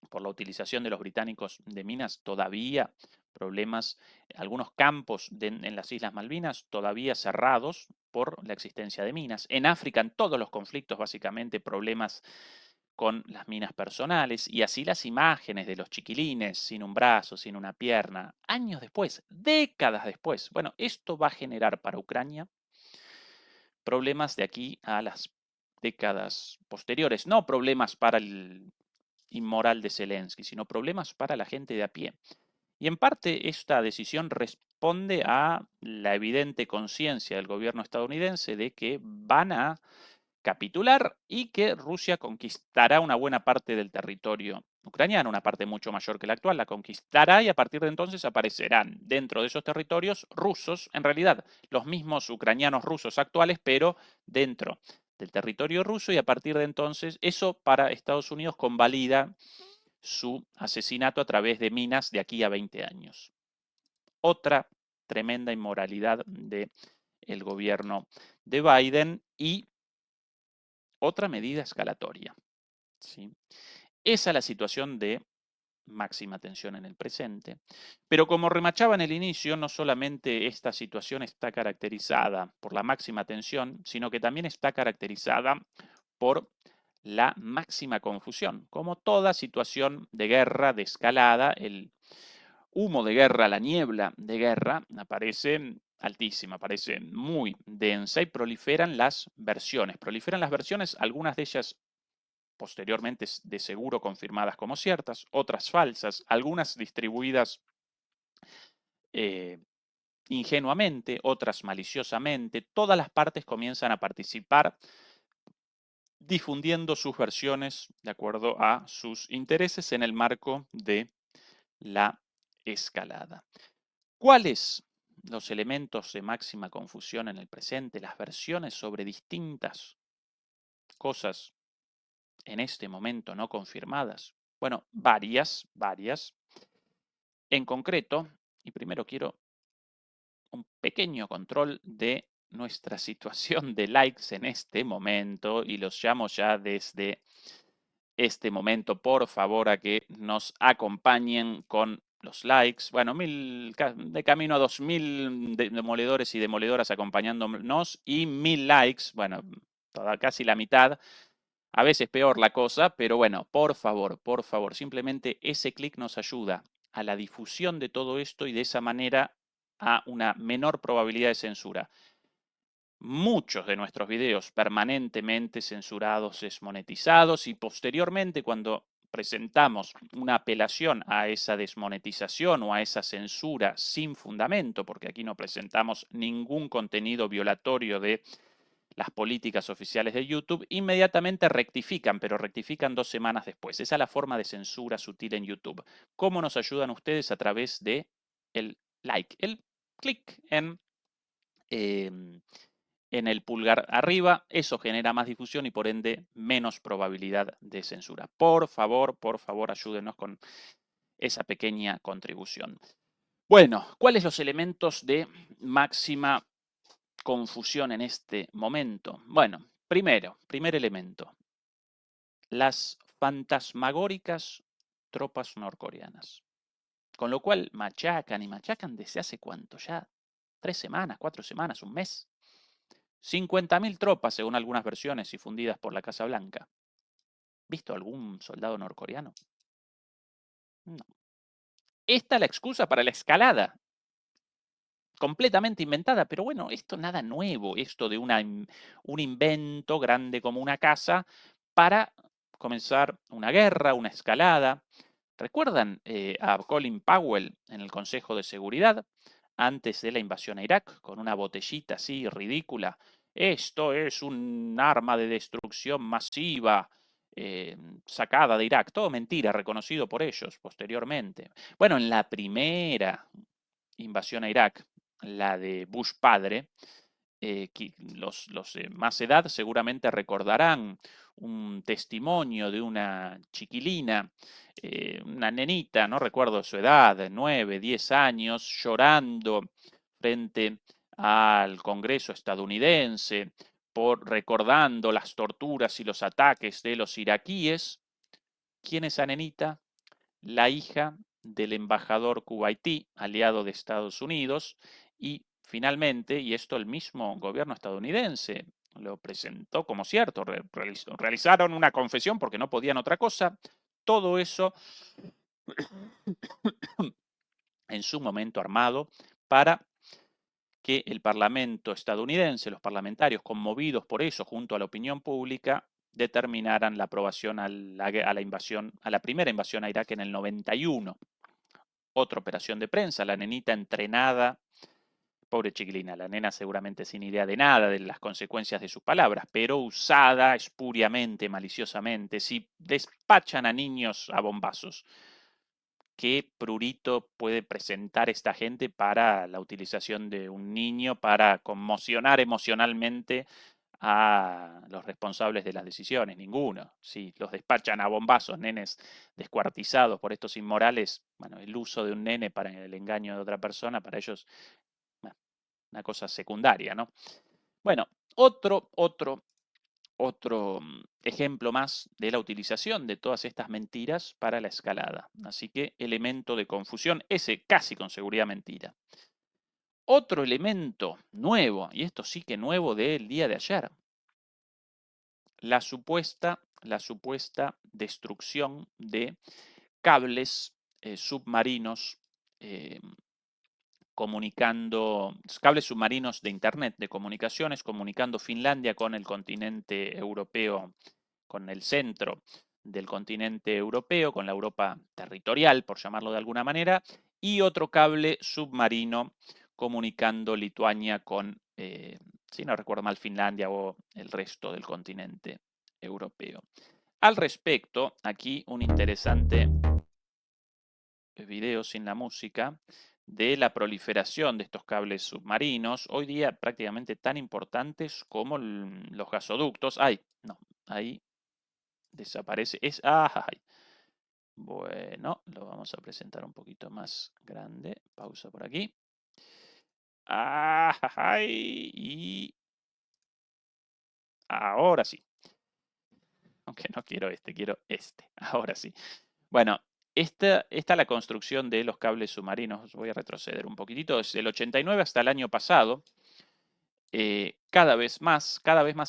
por la utilización de los británicos de minas, todavía problemas, algunos campos en las Islas Malvinas todavía cerrados por la existencia de minas. En África, en todos los conflictos, básicamente, problemas con las minas personales y así las imágenes de los chiquilines sin un brazo, sin una pierna, años después, décadas después. Bueno, esto va a generar para Ucrania problemas de aquí a las décadas posteriores, no problemas para el inmoral de Zelensky, sino problemas para la gente de a pie. Y en parte esta decisión responde a la evidente conciencia del gobierno estadounidense de que van a capitular y que Rusia conquistará una buena parte del territorio ucraniano, una parte mucho mayor que la actual, la conquistará y a partir de entonces aparecerán dentro de esos territorios rusos, en realidad los mismos ucranianos rusos actuales, pero dentro del territorio ruso y a partir de entonces eso para Estados Unidos convalida su asesinato a través de minas de aquí a 20 años. Otra tremenda inmoralidad del gobierno de Biden y otra medida escalatoria. ¿Sí? Esa es la situación de máxima tensión en el presente. Pero como remachaba en el inicio, no solamente esta situación está caracterizada por la máxima tensión, sino que también está caracterizada por la máxima confusión. Como toda situación de guerra, de escalada, el humo de guerra, la niebla de guerra, aparece altísima, aparece muy densa y proliferan las versiones, algunas de ellas posteriormente de seguro confirmadas como ciertas, otras falsas, algunas distribuidas ingenuamente, otras maliciosamente. Todas las partes comienzan a participar difundiendo sus versiones de acuerdo a sus intereses en el marco de la escalada. ¿Cuáles los elementos de máxima confusión en el presente, las versiones sobre distintas cosas en este momento no confirmadas? Bueno, varias. En concreto, y primero quiero un pequeño control de nuestra situación de likes en este momento y los llamo ya desde este momento, por favor, a que nos acompañen con los likes. Bueno, de camino a 2000 demoledores y demoledoras acompañándonos y 1000 likes, bueno, casi la mitad. A veces peor la cosa, pero bueno, por favor, simplemente ese clic nos ayuda a la difusión de todo esto y de esa manera a una menor probabilidad de censura. Muchos de nuestros videos permanentemente censurados, desmonetizados y posteriormente cuando presentamos una apelación a esa desmonetización o a esa censura sin fundamento, porque aquí no presentamos ningún contenido violatorio de las políticas oficiales de YouTube, inmediatamente rectifican, pero rectifican 2 semanas después. Esa es la forma de censura sutil en YouTube. ¿Cómo nos ayudan ustedes? A través de el like, el clic en el pulgar arriba, eso genera más difusión y por ende menos probabilidad de censura. Por favor, ayúdenos con esa pequeña contribución. Bueno, ¿cuáles los elementos de máxima confusión en este momento? Bueno, primer elemento, las fantasmagóricas tropas norcoreanas. Con lo cual machacan y machacan desde hace cuánto ya, 3 semanas, 4 semanas, un mes. 50.000 tropas, según algunas versiones, y fundidas por la Casa Blanca. ¿Visto algún soldado norcoreano? No. Esta es la excusa para la escalada. Completamente inventada, pero bueno, esto nada nuevo, esto de un invento grande como una casa para comenzar una guerra, una escalada. ¿Recuerdan a Colin Powell en el Consejo de Seguridad antes de la invasión a Irak con una botellita así ridícula? Esto es un arma de destrucción masiva sacada de Irak. Todo mentira, reconocido por ellos posteriormente. Bueno, en la primera invasión a Irak, la de Bush padre, los más edad seguramente recordarán un testimonio de una chiquilina, una nenita, no recuerdo su edad, de 9, 10 años, llorando frente al Congreso estadounidense, recordando las torturas y los ataques de los iraquíes. ¿Quién es esa nenita? La hija del embajador kuwaití, aliado de Estados Unidos, y finalmente, y esto el mismo gobierno estadounidense lo presentó como cierto, realizaron una confesión porque no podían otra cosa, todo eso en su momento armado para que el Parlamento estadounidense, los parlamentarios conmovidos por eso junto a la opinión pública, determinaran la aprobación a la invasión, a la primera invasión a Irak en el 91. Otra operación de prensa, la nenita entrenada, pobre chiquilina, la nena seguramente sin idea de nada de las consecuencias de sus palabras, pero usada espuriamente, maliciosamente, si despachan a niños a bombazos. ¿Qué prurito puede presentar esta gente para la utilización de un niño para conmocionar emocionalmente a los responsables de las decisiones? Ninguno. Si los despachan a bombazos, nenes descuartizados por estos inmorales, bueno, el uso de un nene para el engaño de otra persona, para ellos, bueno, una cosa secundaria, ¿no? Bueno, otro ejemplo más de la utilización de todas estas mentiras para la escalada. Así que elemento de confusión, ese casi con seguridad mentira. Otro elemento nuevo, y esto sí que nuevo del día de ayer, la supuesta destrucción de cables submarinos cables submarinos de Internet, de comunicaciones, comunicando Finlandia con el continente europeo, con el centro del continente europeo, con la Europa territorial, por llamarlo de alguna manera, y otro cable submarino comunicando Lituania con, si no recuerdo mal, Finlandia o el resto del continente europeo. Al respecto, aquí un interesante video sin la música de la proliferación de estos cables submarinos, hoy día prácticamente tan importantes como los gasoductos. ¡Ay! No, ahí desaparece. ¡Ay! Bueno, lo vamos a presentar un poquito más grande. Pausa por aquí. ¡Ay! Y ahora sí. Aunque no quiero este, quiero este. Ahora sí. Bueno, esta es la construcción de los cables submarinos. Voy a retroceder un poquitito. Desde el 89 hasta el año pasado, cada vez más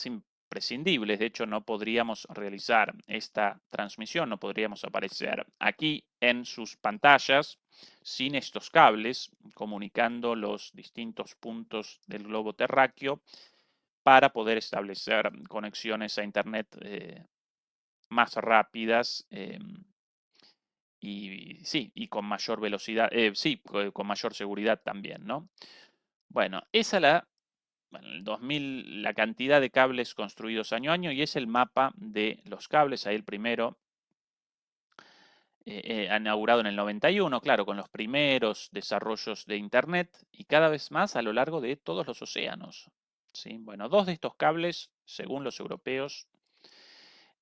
imprescindibles. De hecho, no podríamos realizar esta transmisión, no podríamos aparecer aquí en sus pantallas sin estos cables comunicando los distintos puntos del globo terráqueo para poder establecer conexiones a Internet más rápidas. Y sí, y con mayor velocidad, sí, con mayor seguridad también, ¿no? Bueno, esa bueno, el 2000, la cantidad de cables construidos año a año, y es el mapa de los cables, ahí el primero, inaugurado en el 91, claro, con los primeros desarrollos de Internet, y cada vez más a lo largo de todos los océanos. ¿Sí? Bueno, 2 de estos cables, según los europeos,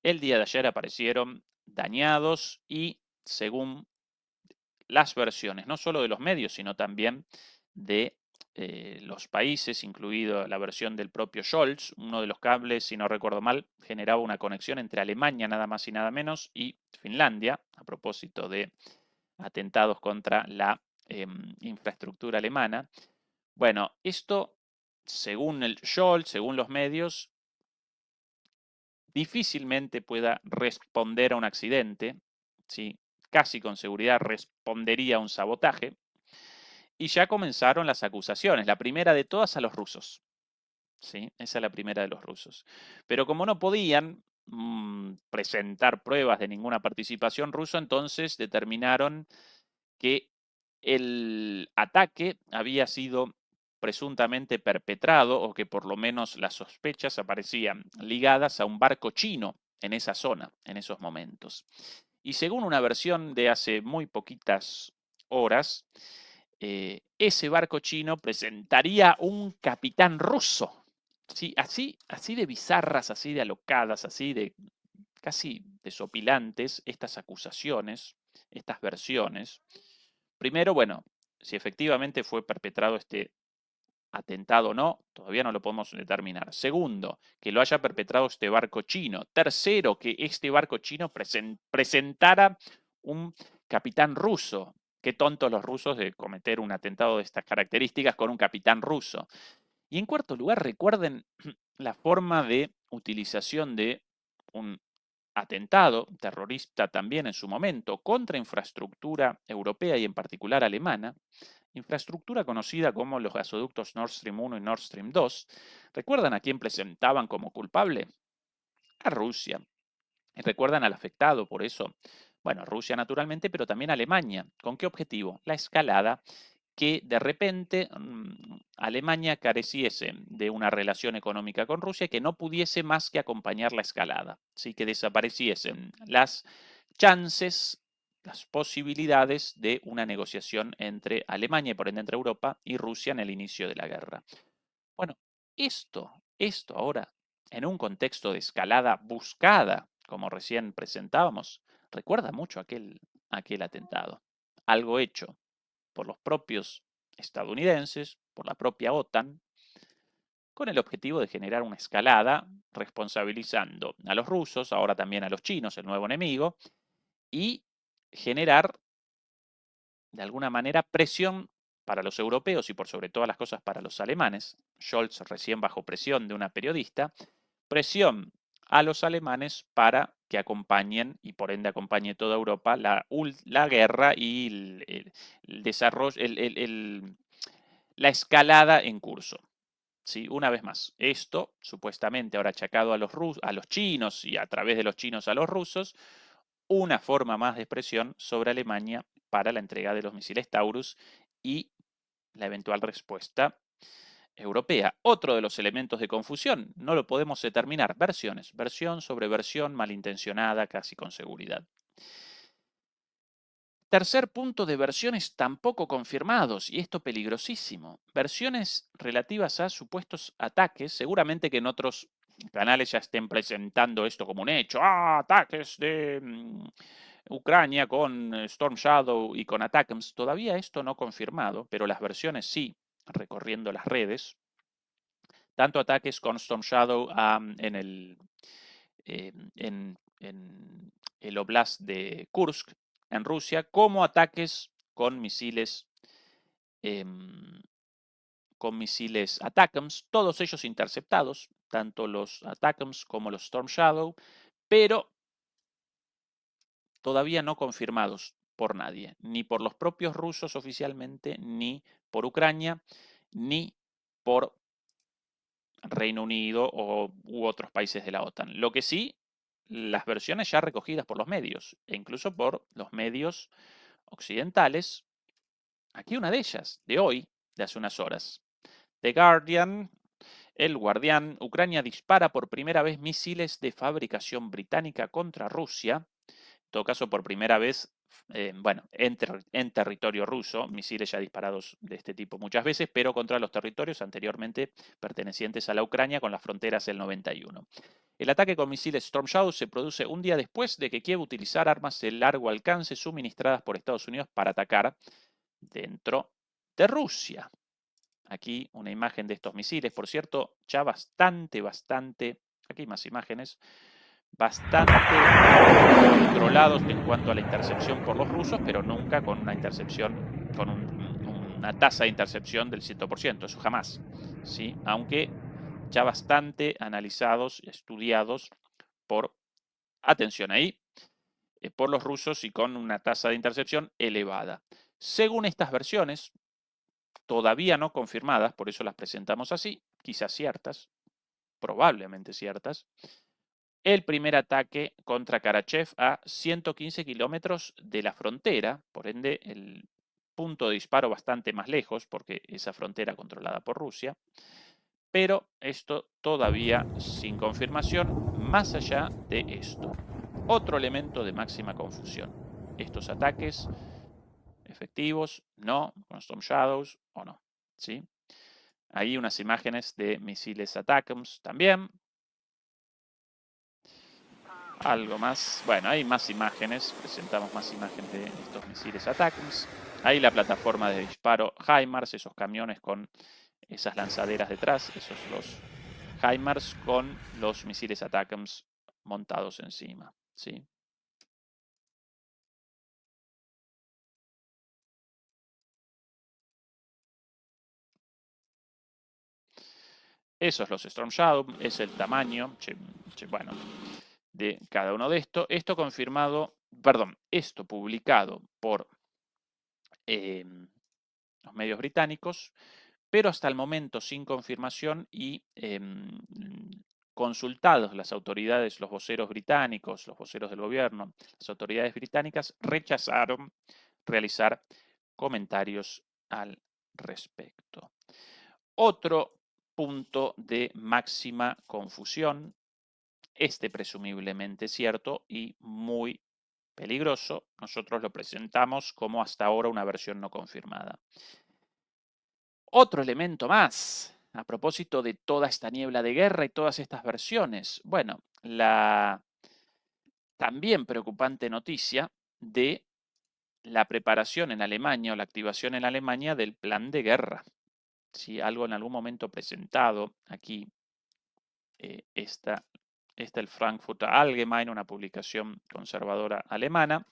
el día de ayer aparecieron dañados y según las versiones, no solo de los medios, sino también de los países, incluido la versión del propio Scholz. Uno de los cables, si no recuerdo mal, generaba una conexión entre Alemania, nada más y nada menos, y Finlandia, a propósito de atentados contra la infraestructura alemana. Bueno, esto, según el Scholz, según los medios, difícilmente pueda responder a un accidente, ¿sí? Casi con seguridad respondería a un sabotaje. Y ya comenzaron las acusaciones, la primera de todas a los rusos. ¿Sí? Esa es la primera de los rusos. Pero como no podían presentar pruebas de ninguna participación rusa, entonces determinaron que el ataque había sido presuntamente perpetrado, o que por lo menos las sospechas aparecían ligadas a un barco chino en esa zona, en esos momentos. Y según una versión de hace muy poquitas horas, ese barco chino presentaría un capitán ruso. Sí, así de bizarras, así de alocadas, así de casi desopilantes estas acusaciones, estas versiones. Primero, bueno, si efectivamente fue perpetrado este atentado o no, todavía no lo podemos determinar. Segundo, que lo haya perpetrado este barco chino. Tercero, que este barco chino presentara un capitán ruso. Qué tontos los rusos de cometer un atentado de estas características con un capitán ruso. Y en cuarto lugar, recuerden la forma de utilización de un atentado terrorista también en su momento contra infraestructura europea y en particular alemana, infraestructura conocida como los gasoductos Nord Stream 1 y Nord Stream 2. ¿Recuerdan a quién presentaban como culpable? A Rusia. Y recuerdan al afectado por eso. Bueno, Rusia naturalmente, pero también Alemania. ¿Con qué objetivo? La escalada, que de repente Alemania careciese de una relación económica con Rusia, que no pudiese más que acompañar la escalada, ¿sí? Que desapareciesen las chances, las posibilidades de una negociación entre Alemania y por ende entre Europa y Rusia en el inicio de la guerra. Bueno, esto ahora, en un contexto de escalada buscada, como recién presentábamos, recuerda mucho aquel atentado. Algo hecho por los propios estadounidenses, por la propia OTAN, con el objetivo de generar una escalada, responsabilizando a los rusos, ahora también a los chinos, el nuevo enemigo, y generar, de alguna manera, presión para los europeos y por sobre todas las cosas para los alemanes. Scholz recién bajo presión de una periodista, presión a los alemanes para que acompañen, y por ende acompañe toda Europa, la guerra y el desarrollo, la escalada en curso. ¿Sí? Una vez más, esto supuestamente ahora achacado a los chinos y a través de los chinos a los rusos, una forma más de expresión sobre Alemania para la entrega de los misiles Taurus y la eventual respuesta europea. Otro de los elementos de confusión, no lo podemos determinar, versiones, versión sobre versión malintencionada casi con seguridad. Tercer punto de versiones tampoco confirmados, y esto peligrosísimo. Versiones relativas a supuestos ataques, seguramente que en otros canales ya estén presentando esto como un hecho. Ataques de Ucrania con Storm Shadow y con ATACMS. Todavía esto no confirmado, pero las versiones sí, recorriendo las redes. Tanto ataques con Storm Shadow en el Oblast de Kursk, en Rusia, como ataques con misiles ATACMS, todos ellos interceptados, tanto los ATACMS como los Storm Shadow, pero todavía no confirmados por nadie, ni por los propios rusos oficialmente, ni por Ucrania, ni por Reino Unido u otros países de la OTAN. Lo que sí, las versiones ya recogidas por los medios, e incluso por los medios occidentales. Aquí una de ellas, de hoy, de hace unas horas. The Guardian, El Guardián, Ucrania dispara por primera vez misiles de fabricación británica contra Rusia. En todo caso, por primera vez, en territorio ruso, misiles ya disparados de este tipo muchas veces, pero contra los territorios anteriormente pertenecientes a la Ucrania con las fronteras del 91. El ataque con misiles Storm Shadow se produce un día después de que Kiev utilizara armas de largo alcance suministradas por Estados Unidos para atacar dentro de Rusia. Aquí una imagen de estos misiles, por cierto, ya bastante, aquí hay más imágenes, bastante controlados en cuanto a la intercepción por los rusos, pero nunca con una intercepción, con un una tasa de intercepción del 100%, eso jamás, ¿sí? Aunque ya bastante analizados y estudiados por, atención ahí, por los rusos y con una tasa de intercepción elevada. Según estas versiones, todavía no confirmadas, por eso las presentamos así, quizás ciertas, probablemente ciertas, el primer ataque contra Karachev a 115 kilómetros de la frontera, por ende el punto de disparo bastante más lejos, porque esa frontera controlada por Rusia, pero esto todavía sin confirmación, más allá de esto. Otro elemento de máxima confusión. Estos ataques efectivos, no, con Storm Shadows o no, ¿sí? Ahí unas imágenes de misiles ATACMS también. Algo más, bueno, hay más imágenes, presentamos más imágenes de estos misiles ATACMS. Ahí la plataforma de disparo HIMARS, esos camiones con esas lanzaderas detrás, esos los HIMARS con los misiles ATACMS montados encima, ¿sí? Esos los Storm Shadow, es el tamaño, bueno, de cada uno de estos. Esto confirmado, perdón, esto publicado por los medios británicos, pero hasta el momento sin confirmación y consultados las autoridades, los voceros británicos, los voceros del gobierno, las autoridades británicas rechazaron realizar comentarios al respecto. Otro punto de máxima confusión, este presumiblemente cierto y muy peligroso, nosotros lo presentamos como hasta ahora una versión no confirmada. Otro elemento más, a propósito de toda esta niebla de guerra y todas estas versiones. Bueno, la también preocupante noticia de la preparación en Alemania o la activación en Alemania del plan de guerra. Si algo en algún momento presentado aquí, está el Frankfurter Allgemeine, una publicación conservadora alemana,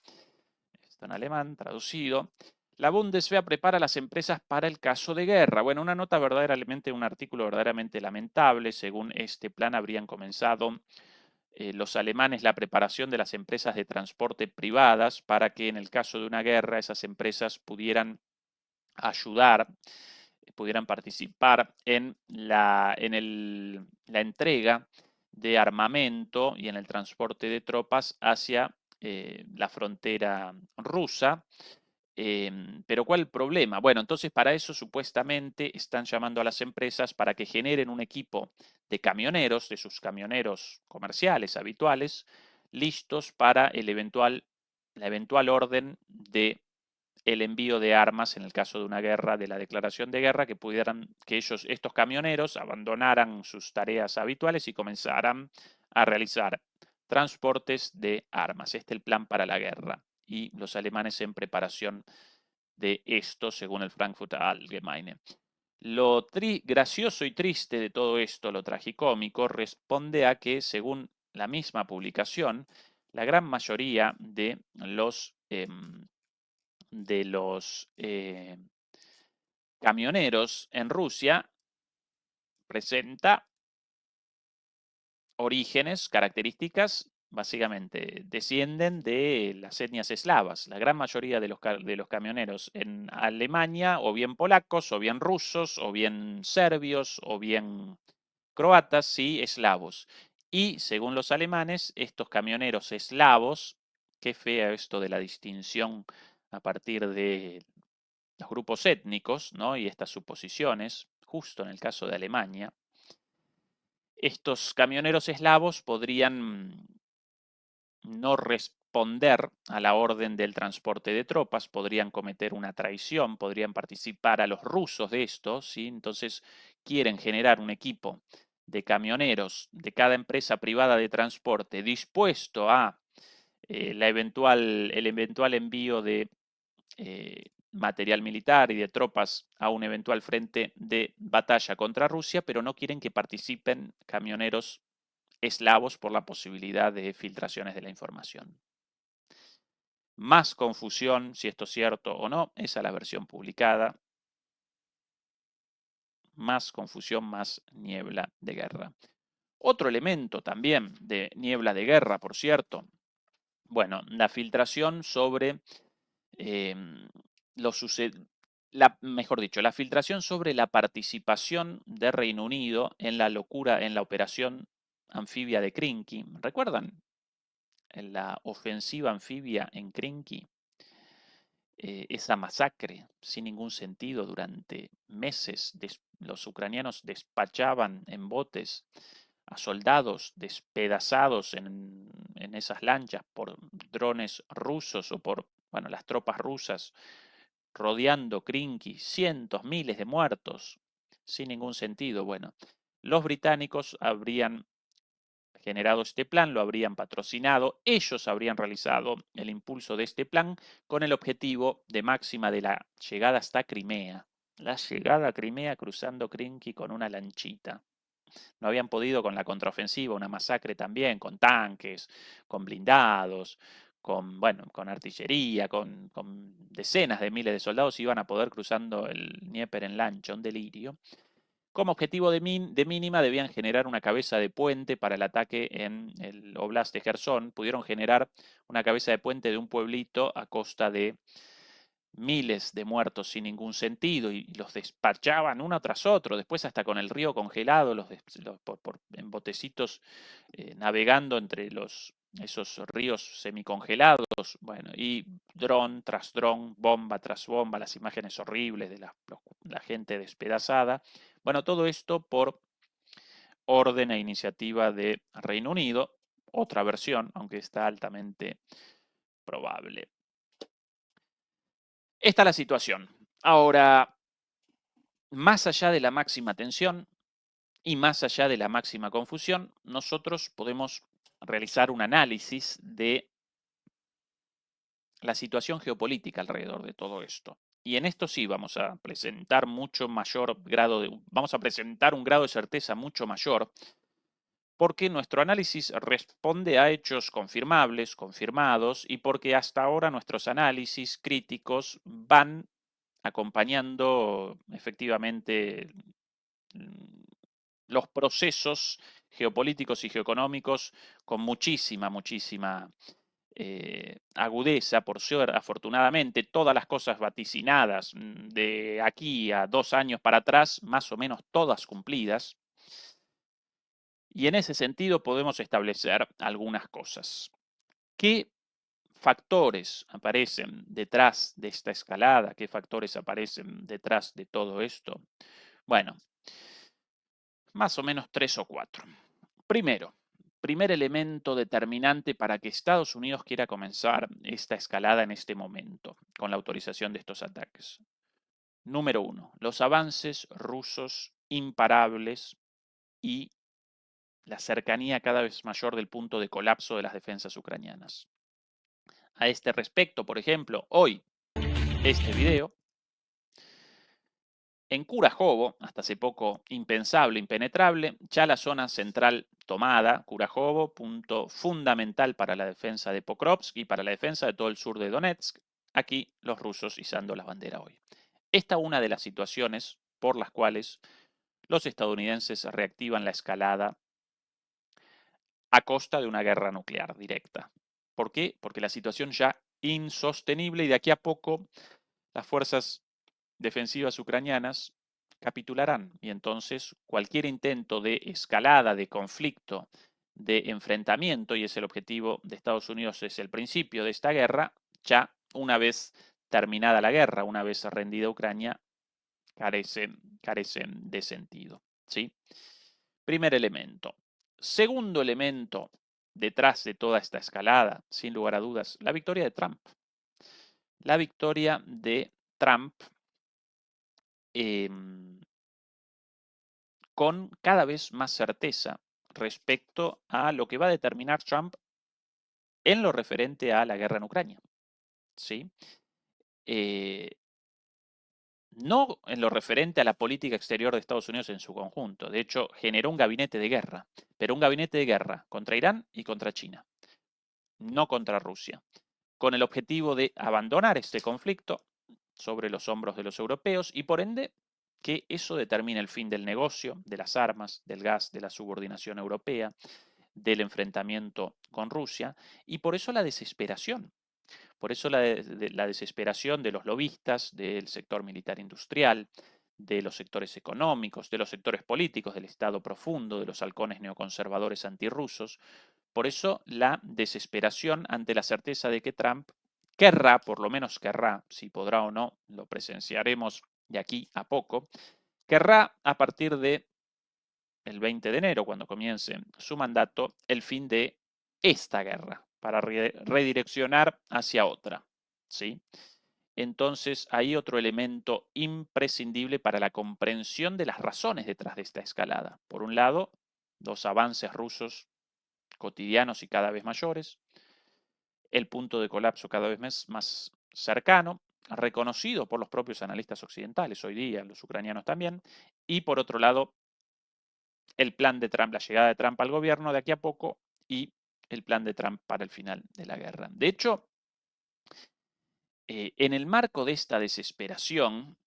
está en alemán, traducido. La Bundeswehr prepara a las empresas para el caso de guerra. Bueno, una nota verdaderamente, un artículo verdaderamente lamentable. Según este plan habrían comenzado los alemanes la preparación de las empresas de transporte privadas para que en el caso de una guerra esas empresas pudieran ayudar, pudieran participar en la entrega de armamento y en el transporte de tropas hacia la frontera rusa. Pero ¿cuál es el problema? Bueno, entonces para eso supuestamente están llamando a las empresas para que generen un equipo de camioneros, de sus camioneros comerciales habituales, listos para la eventual orden de el envío de armas en el caso de una guerra, de la declaración de guerra, que estos camioneros abandonaran sus tareas habituales y comenzaran a realizar transportes de armas. Este es el plan para la guerra y los alemanes en preparación de esto, según el Frankfurter Allgemeine. Lo gracioso y triste de todo esto, lo tragicómico, responde a que, según la misma publicación, la gran mayoría de los camioneros en Rusia presenta orígenes, características, básicamente descienden de las etnias eslavas. La gran mayoría de los camioneros en Alemania, o bien polacos, o bien rusos, o bien serbios, o bien croatas, sí, eslavos. Y según los alemanes, estos camioneros eslavos, qué fea esto de la distinción a partir de los grupos étnicos, ¿no? Y estas suposiciones, justo en el caso de Alemania, estos camioneros eslavos podrían no responder a la orden del transporte de tropas, podrían cometer una traición, podrían participar a los rusos de esto, ¿sí? Entonces quieren generar un equipo de camioneros de cada empresa privada de transporte dispuesto a el eventual envío de material militar y de tropas a un eventual frente de batalla contra Rusia, pero no quieren que participen camioneros eslavos por la posibilidad de filtraciones de la información. Más confusión, si esto es cierto o no, esa es la versión publicada. más confusión, más niebla de guerra. Otro elemento también de niebla de guerra, por cierto, bueno, la filtración sobre mejor dicho, la filtración sobre la participación de Reino Unido en la operación anfibia de Krinky. ¿Recuerdan? En la ofensiva anfibia en Krinky. Esa masacre sin ningún sentido durante meses. Los ucranianos despachaban en botes a soldados despedazados en esas lanchas por drones rusos o por las tropas rusas rodeando Krinky, cientos, miles de muertos, sin ningún sentido. Bueno, los británicos habrían generado este plan, lo habrían patrocinado, ellos habrían realizado el impulso de este plan con el objetivo de máxima de la llegada hasta Crimea. La llegada a Crimea cruzando Krinky con una lanchita. No habían podido con la contraofensiva, una masacre también, con tanques, con blindados, con artillería, con decenas de miles de soldados, iban a poder cruzando el Dnieper en lancha, un delirio. Como objetivo de mínima debían generar una cabeza de puente para el ataque en el Oblast de Gerson. Pudieron generar una cabeza de puente de un pueblito a costa de miles de muertos sin ningún sentido y los despachaban uno tras otro, después hasta con el río congelado, en botecitos navegando entre esos ríos semicongelados, bueno, y dron tras dron, bomba tras bomba, las imágenes horribles de la gente despedazada. Bueno, todo esto por orden e iniciativa de Reino Unido, otra versión, aunque está altamente probable. Esta es la situación. Ahora, más allá de la máxima tensión y más allá de la máxima confusión, nosotros podemos realizar un análisis de la situación geopolítica alrededor de todo esto. Y en esto sí vamos a presentar vamos a presentar un grado de certeza mucho mayor, porque nuestro análisis responde a hechos confirmables, confirmados, y porque hasta ahora nuestros análisis críticos van acompañando efectivamente los procesos geopolíticos y geoeconómicos con muchísima agudeza, por ser afortunadamente todas las cosas vaticinadas de aquí a 2 años para atrás, más o menos todas cumplidas. Y en ese sentido podemos establecer algunas cosas. ¿Qué factores aparecen detrás de esta escalada? ¿Qué factores aparecen detrás de todo esto? Bueno, más o menos 3 o 4. Primero, primer elemento determinante para que Estados Unidos quiera comenzar esta escalada en este momento, con la autorización de estos ataques. Número 1, los avances rusos imparables y la cercanía cada vez mayor del punto de colapso de las defensas ucranianas. A este respecto, por ejemplo, hoy, este video, en Kurajovo, hasta hace poco impensable, impenetrable, ya la zona central tomada, Kurajovo, punto fundamental para la defensa de Pokrovsk y para la defensa de todo el sur de Donetsk, aquí los rusos izando la bandera hoy. Esta es una de las situaciones por las cuales los estadounidenses reactivan la escalada a costa de una guerra nuclear directa. ¿Por qué? Porque la situación ya insostenible y de aquí a poco las fuerzas defensivas ucranianas capitularán y entonces cualquier intento de escalada, de conflicto, de enfrentamiento, y es el objetivo de Estados Unidos, es el principio de esta guerra, ya una vez terminada la guerra, una vez rendida Ucrania, carecen de sentido. ¿Sí? Primer elemento. Segundo elemento detrás de toda esta escalada, sin lugar a dudas, la victoria de Trump. La victoria de Trump con cada vez más certeza respecto a lo que va a determinar Trump en lo referente a la guerra en Ucrania. ¿Sí? No en lo referente a la política exterior de Estados Unidos en su conjunto. De hecho, generó un gabinete de guerra, pero un gabinete de guerra contra Irán y contra China, no contra Rusia, con el objetivo de abandonar este conflicto sobre los hombros de los europeos y por ende que eso determina el fin del negocio, de las armas, del gas, de la subordinación europea, del enfrentamiento con Rusia, y por eso la desesperación. Por eso la desesperación de los lobistas, del sector militar industrial, de los sectores económicos, de los sectores políticos, del Estado profundo, de los halcones neoconservadores antirrusos. Por eso la desesperación ante la certeza de que Trump querrá, por lo menos querrá, si podrá o no, lo presenciaremos de aquí a poco, querrá a partir de el 20 de enero, cuando comience su mandato, el fin de esta guerra para redireccionar hacia otra. ¿Sí? Entonces hay otro elemento imprescindible para la comprensión de las razones detrás de esta escalada. Por un lado, los avances rusos cotidianos y cada vez mayores, el punto de colapso cada vez más cercano, reconocido por los propios analistas occidentales hoy día, los ucranianos también, y por otro lado, el plan de Trump, la llegada de Trump al gobierno de aquí a poco y el plan de Trump para el final de la guerra. De hecho, en el marco de esta desesperación,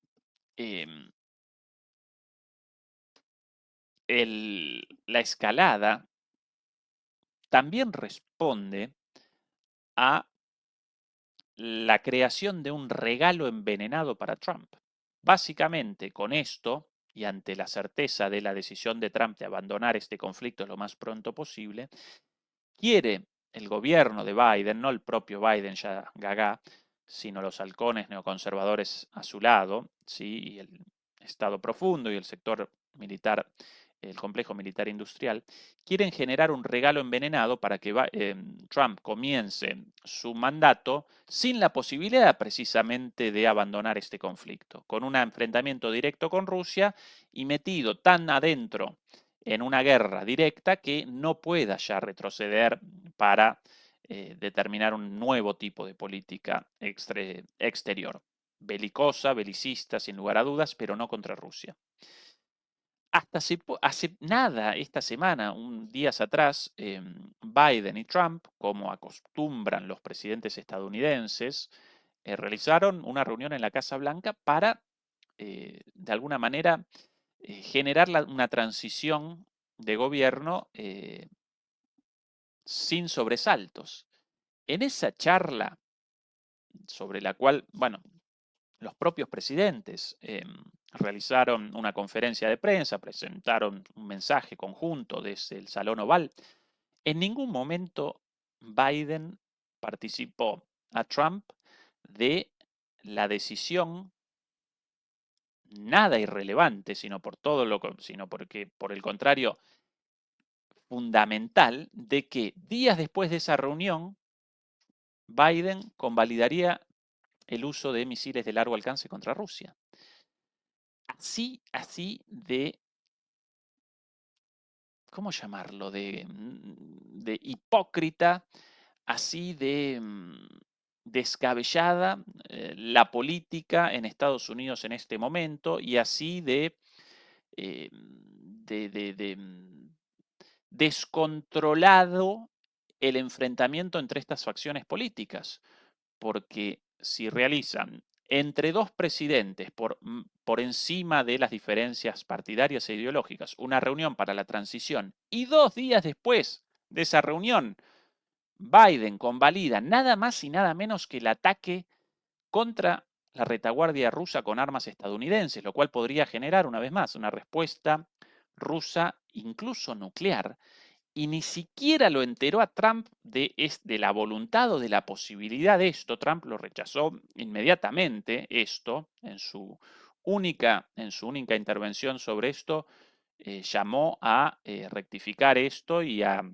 la escalada también responde a la creación de un regalo envenenado para Trump. Básicamente, con esto, y ante la certeza de la decisión de Trump de abandonar este conflicto lo más pronto posible, quiere el gobierno de Biden, no el propio Biden ya gaga, sino los halcones neoconservadores a su lado, ¿sí? Y el Estado profundo y el sector militar, el complejo militar industrial, quieren generar un regalo envenenado para que Trump comience su mandato sin la posibilidad precisamente de abandonar este conflicto, con un enfrentamiento directo con Rusia y metido tan adentro en una guerra directa que no pueda ya retroceder para determinar un nuevo tipo de política exterior, belicosa, belicista, sin lugar a dudas, pero no contra Rusia. Hasta hace nada, esta semana, días atrás, Biden y Trump, como acostumbran los presidentes estadounidenses, realizaron una reunión en la Casa Blanca para, de alguna manera, generar una transición de gobierno sin sobresaltos. En esa charla, sobre la cual, bueno, los propios presidentes realizaron una conferencia de prensa, presentaron un mensaje conjunto desde el Salón Oval, en ningún momento Biden participó a Trump de la decisión nada irrelevante, sino porque, por el contrario, fundamental, de que días después de esa reunión, Biden convalidaría el uso de misiles de largo alcance contra Rusia. Así de, ¿cómo llamarlo? De hipócrita, así de descabellada la política en Estados Unidos en este momento y así de descontrolado el enfrentamiento entre estas facciones políticas, porque si realizan entre dos presidentes por encima de las diferencias partidarias e ideológicas una reunión para la transición y 2 días después de esa reunión Biden convalida nada más y nada menos que el ataque contra la retaguardia rusa con armas estadounidenses, lo cual podría generar una vez más una respuesta rusa incluso nuclear, y ni siquiera lo enteró a Trump de la voluntad o de la posibilidad de esto. Trump lo rechazó inmediatamente, esto, en su única intervención sobre esto, llamó a rectificar esto y a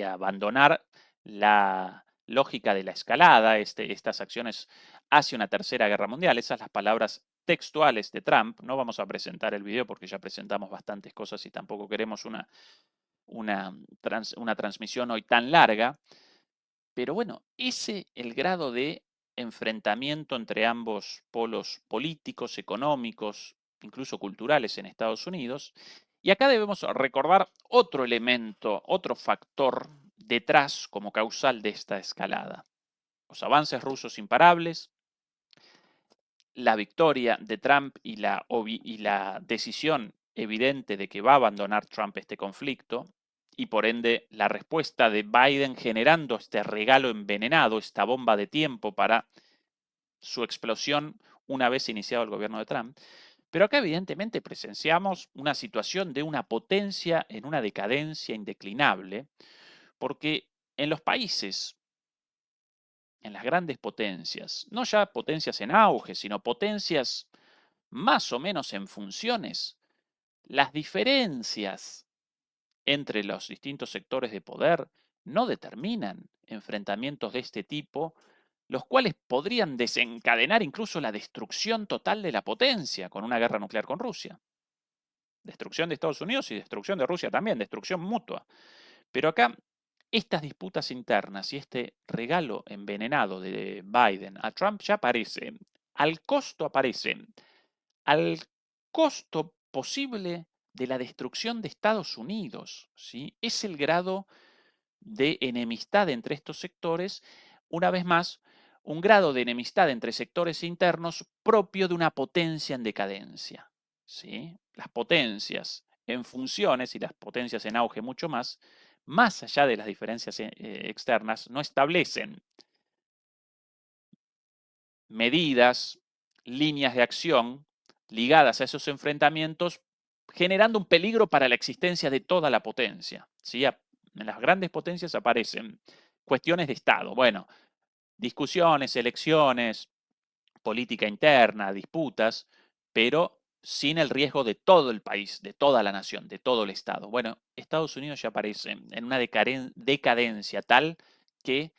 abandonar la lógica de la escalada, estas acciones hacia una tercera guerra mundial. Esas son las palabras textuales de Trump. No vamos a presentar el video porque ya presentamos bastantes cosas y tampoco queremos una transmisión hoy tan larga, pero bueno, ese el grado de enfrentamiento entre ambos polos políticos, económicos, incluso culturales en Estados Unidos. Y acá debemos recordar otro elemento, otro factor detrás como causal de esta escalada. Los avances rusos imparables, la victoria de Trump y la decisión evidente de que va a abandonar Trump este conflicto, y por ende la respuesta de Biden generando este regalo envenenado, esta bomba de tiempo para su explosión una vez iniciado el gobierno de Trump. Pero acá evidentemente presenciamos una situación de una potencia en una decadencia indeclinable, porque en los países, en las grandes potencias, no ya potencias en auge, sino potencias más o menos en funciones, las diferencias entre los distintos sectores de poder no determinan enfrentamientos de este tipo, los cuales podrían desencadenar incluso la destrucción total de la potencia con una guerra nuclear con Rusia. Destrucción de Estados Unidos y destrucción de Rusia también, destrucción mutua. Pero acá, estas disputas internas y este regalo envenenado de Biden a Trump ya aparece, al costo posible de la destrucción de Estados Unidos, ¿sí? Es el grado de enemistad entre estos sectores, una vez más, un grado de enemistad entre sectores internos propio de una potencia en decadencia, ¿sí? Las potencias en funciones y las potencias en auge mucho más allá de las diferencias externas, no establecen medidas, líneas de acción ligadas a esos enfrentamientos, generando un peligro para la existencia de toda la potencia, ¿sí? En las grandes potencias aparecen cuestiones de Estado, bueno, discusiones, elecciones, política interna, disputas, pero sin el riesgo de todo el país, de toda la nación, de todo el Estado. Bueno, Estados Unidos ya aparece en una decadencia tal que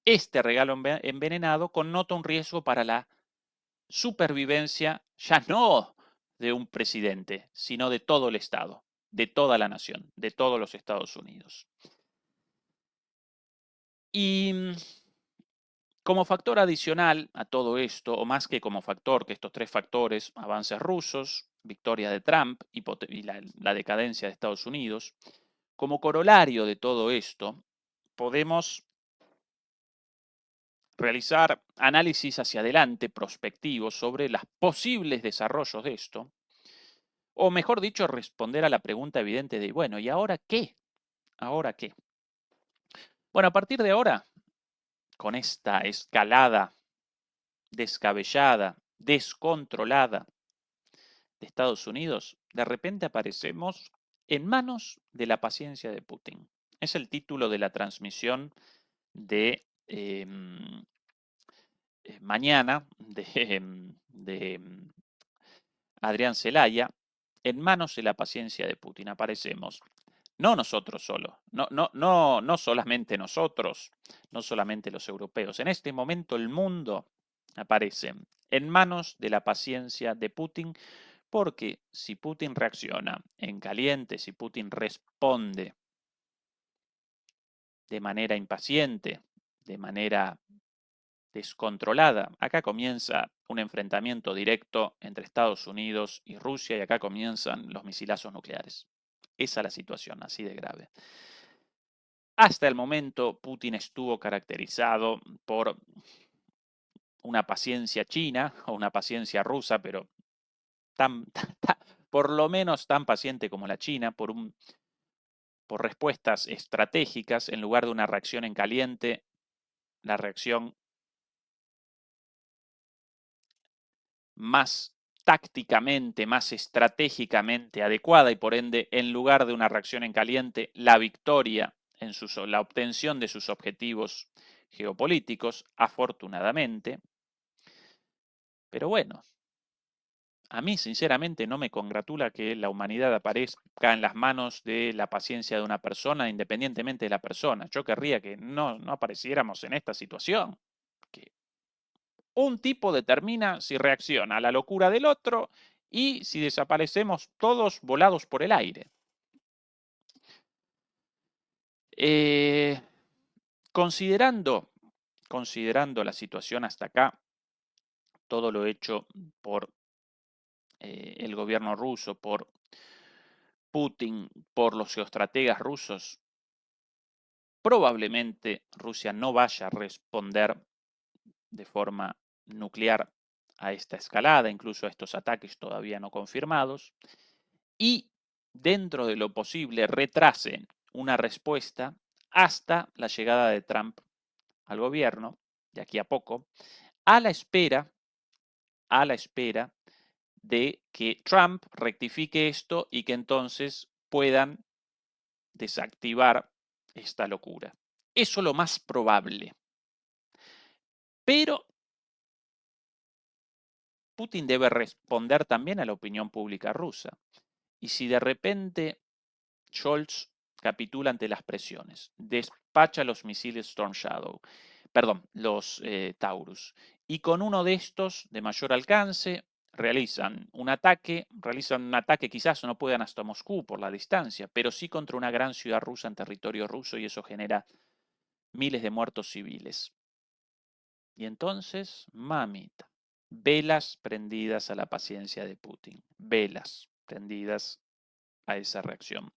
este regalo envenenado connota un riesgo para la supervivencia ya no de un presidente, sino de todo el Estado, de toda la nación, de todos los Estados Unidos. Y como factor adicional a todo esto, o más que como factor, que estos tres factores, avances rusos, victoria de Trump y la decadencia de Estados Unidos, como corolario de todo esto, podemos realizar análisis hacia adelante, prospectivos, sobre los posibles desarrollos de esto, o mejor dicho, responder a la pregunta evidente de, bueno, ¿y ahora qué? ¿Ahora qué? Bueno, a partir de ahora, con esta escalada descabellada, descontrolada de Estados Unidos, de repente aparecemos en manos de la paciencia de Putin. Es el título de la transmisión de mañana de Adrián Celaya. En manos de la paciencia de Putin aparecemos. No nosotros solo, no solamente nosotros, no solamente los europeos. En este momento el mundo aparece en manos de la paciencia de Putin, porque si Putin reacciona en caliente, si Putin responde de manera impaciente, de manera descontrolada, acá comienza un enfrentamiento directo entre Estados Unidos y Rusia y acá comienzan los misilazos nucleares. Esa es la situación, así de grave. Hasta el momento, Putin estuvo caracterizado por una paciencia china o una paciencia rusa, pero por lo menos tan paciente como la China, por respuestas estratégicas en lugar de una reacción en caliente, la reacción más tácticamente, más estratégicamente adecuada y por ende, en lugar de una reacción en caliente, la victoria en la obtención de sus objetivos geopolíticos, afortunadamente. Pero bueno, a mí sinceramente no me congratula que la humanidad aparezca en las manos de la paciencia de una persona, independientemente de la persona. Yo querría que no apareciéramos en esta situación, que un tipo determina si reacciona a la locura del otro y si desaparecemos todos volados por el aire. Considerando la situación hasta acá, todo lo hecho por el gobierno ruso, por Putin, por los geoestrategas rusos, probablemente Rusia no vaya a responder de forma nuclear a esta escalada, incluso a estos ataques todavía no confirmados, y dentro de lo posible retrasen una respuesta hasta la llegada de Trump al gobierno, de aquí a poco, a la espera de que Trump rectifique esto y que entonces puedan desactivar esta locura. Eso es lo más probable. Pero Putin debe responder también a la opinión pública rusa. Y si de repente Scholz capitula ante las presiones, despacha los misiles Storm Shadow, perdón, los Taurus, y con uno de estos de mayor alcance realizan un ataque quizás no puedan hasta Moscú por la distancia, pero sí contra una gran ciudad rusa en territorio ruso y eso genera miles de muertos civiles. Y entonces, mamita, velas prendidas a la paciencia de Putin, velas prendidas a esa reacción.